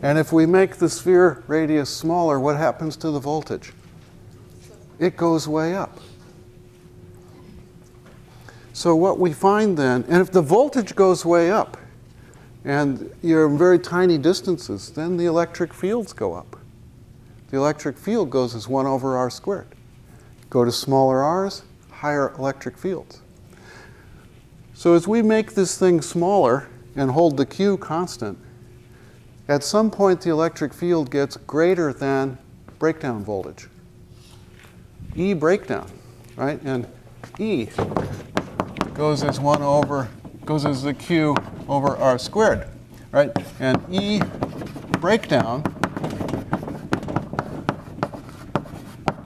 And if we make the sphere radius smaller, what happens to the voltage? It goes way up. So what we find then, and if the voltage goes way up, and you're in very tiny distances, then the electric fields go up. The electric field goes as 1 over r squared. Go to smaller r's, higher electric fields. So as we make this thing smaller and hold the Q constant, at some point the electric field gets greater than breakdown voltage. E breakdown, right? And E goes as the Q over r squared, right? And E breakdown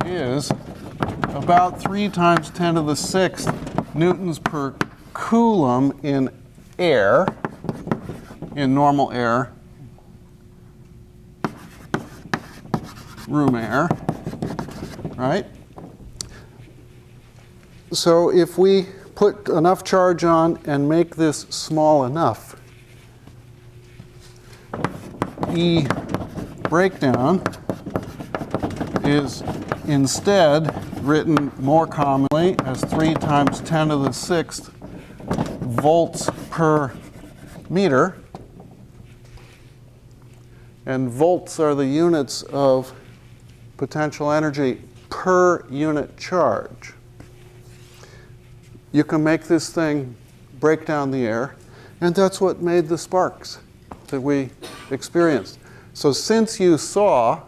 is about 3 times 10 to the 6th newtons per coulomb in air, in normal air, room air, right? So if we put enough charge on and make this small enough, E breakdown is instead written more commonly as 3 times 10 to the 6th volts per meter. And volts are the units of potential energy per unit charge. You can make this thing break down the air, and that's what made the sparks that we experienced. So since you saw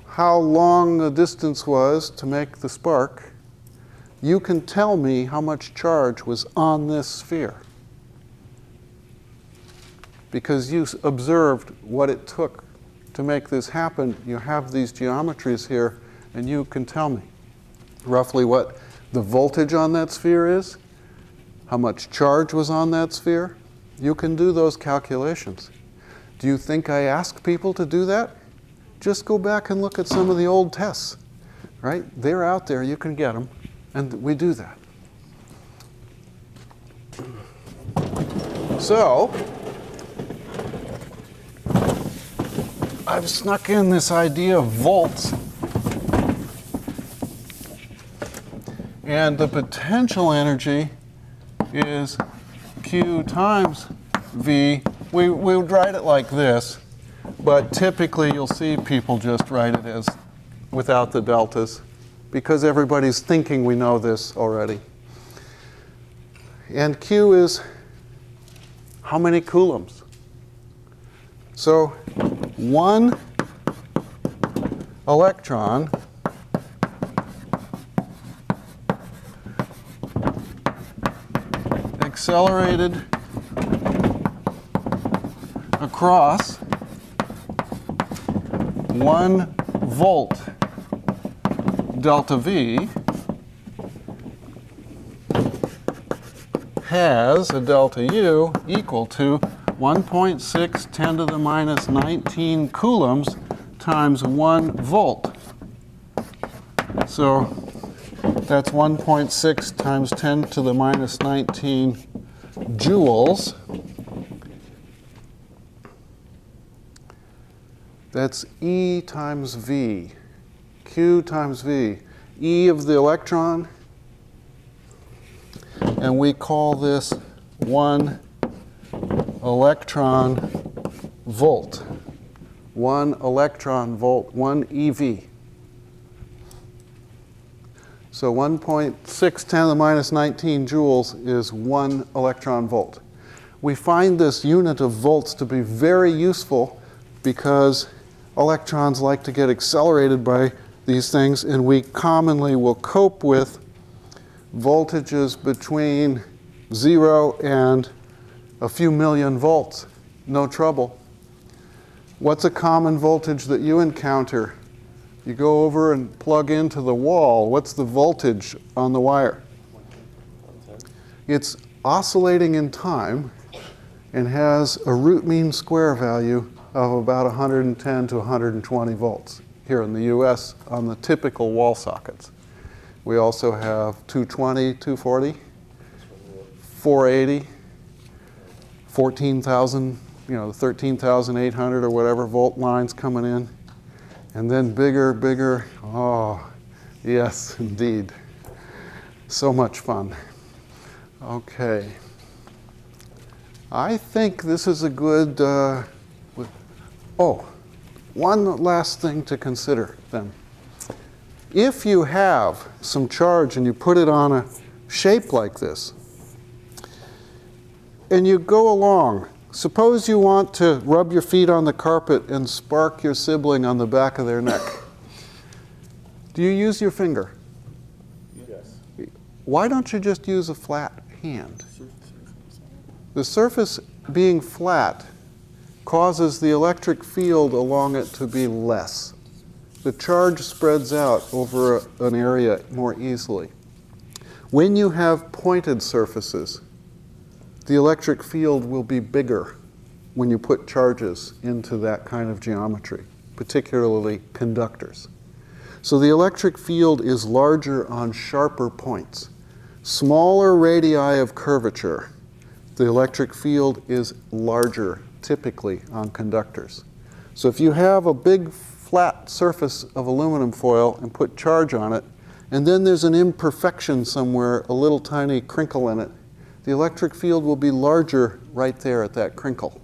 how long the distance was to make the spark, you can tell me how much charge was on this sphere, because you observed what it took to make this happen. You have these geometries here, and you can tell me roughly what the voltage on that sphere is, how much charge was on that sphere. You can do those calculations. Do you think I ask people to do that? Just go back and look at some of the old tests, right? They're out there, you can get them, and we do that. So, I've snuck in this idea of volts. And the potential energy is Q times V. We would write it like this, but typically you'll see people just write it as without the deltas because everybody's thinking we know this already. And Q is how many coulombs? So one electron accelerated across 1 volt delta V has a delta U equal to 1.6 10 to the minus 19 coulombs times 1 volt. So that's 1.6 times 10 to the minus 19 joules. That's E times V, Q times V. E of the electron, and we call this 1 electron volt. 1 electron volt, 1 eV. So 1.6 10 to the minus 19 joules is 1 electron volt. We find this unit of volts to be very useful because electrons like to get accelerated by these things, and we commonly will cope with voltages between 0 and a few million volts. No trouble. What's a common voltage that you encounter? You go over and plug into the wall. What's the voltage on the wire? It's oscillating in time and has a root mean square value of about 110 to 120 volts here in the US on the typical wall sockets. We also have 220, 240, 480, 14,000, 13,800 or whatever volt lines coming in. And then bigger, oh, yes, indeed. So much fun. Okay. I think this is a good, one last thing to consider then. If you have some charge and you put it on a shape like this, and you go along, suppose you want to rub your feet on the carpet and spark your sibling on the back of their neck. Do you use your finger? Yes. Why don't you just use a flat hand? The surface being flat causes the electric field along it to be less. The charge spreads out over an area more easily. When you have pointed surfaces, the electric field will be bigger when you put charges into that kind of geometry, particularly conductors. So the electric field is larger on sharper points. Smaller radii of curvature, the electric field is larger typically on conductors. So if you have a big flat surface of aluminum foil and put charge on it, and then there's an imperfection somewhere, a little tiny crinkle in it, the electric field will be larger right there at that crinkle.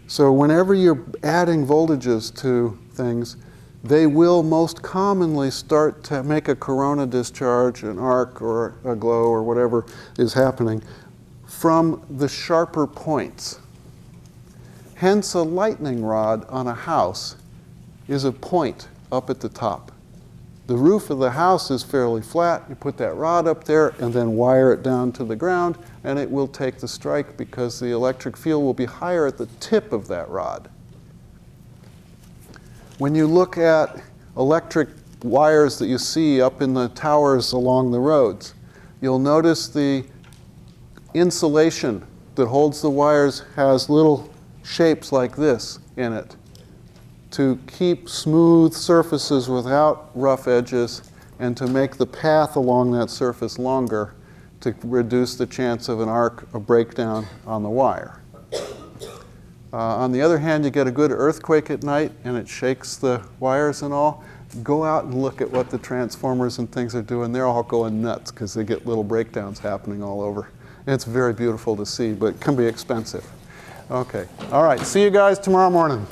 So whenever you're adding voltages to things, they will most commonly start to make a corona discharge, an arc or a glow or whatever is happening from the sharper points. Hence, a lightning rod on a house is a point up at the top. The roof of the house is fairly flat. You put that rod up there and then wire it down to the ground, and it will take the strike because the electric field will be higher at the tip of that rod. When you look at electric wires that you see up in the towers along the roads. You'll notice the insulation that holds the wires has little shapes like this in it to keep smooth surfaces without rough edges and to make the path along that surface longer to reduce the chance of an arc or breakdown on the wire. On the other hand, you get a good earthquake at night and it shakes the wires and all. Go out and look at what the transformers and things are doing. They're all going nuts because they get little breakdowns happening all over. It's very beautiful to see, but it can be expensive. Okay. All right. See you guys tomorrow morning.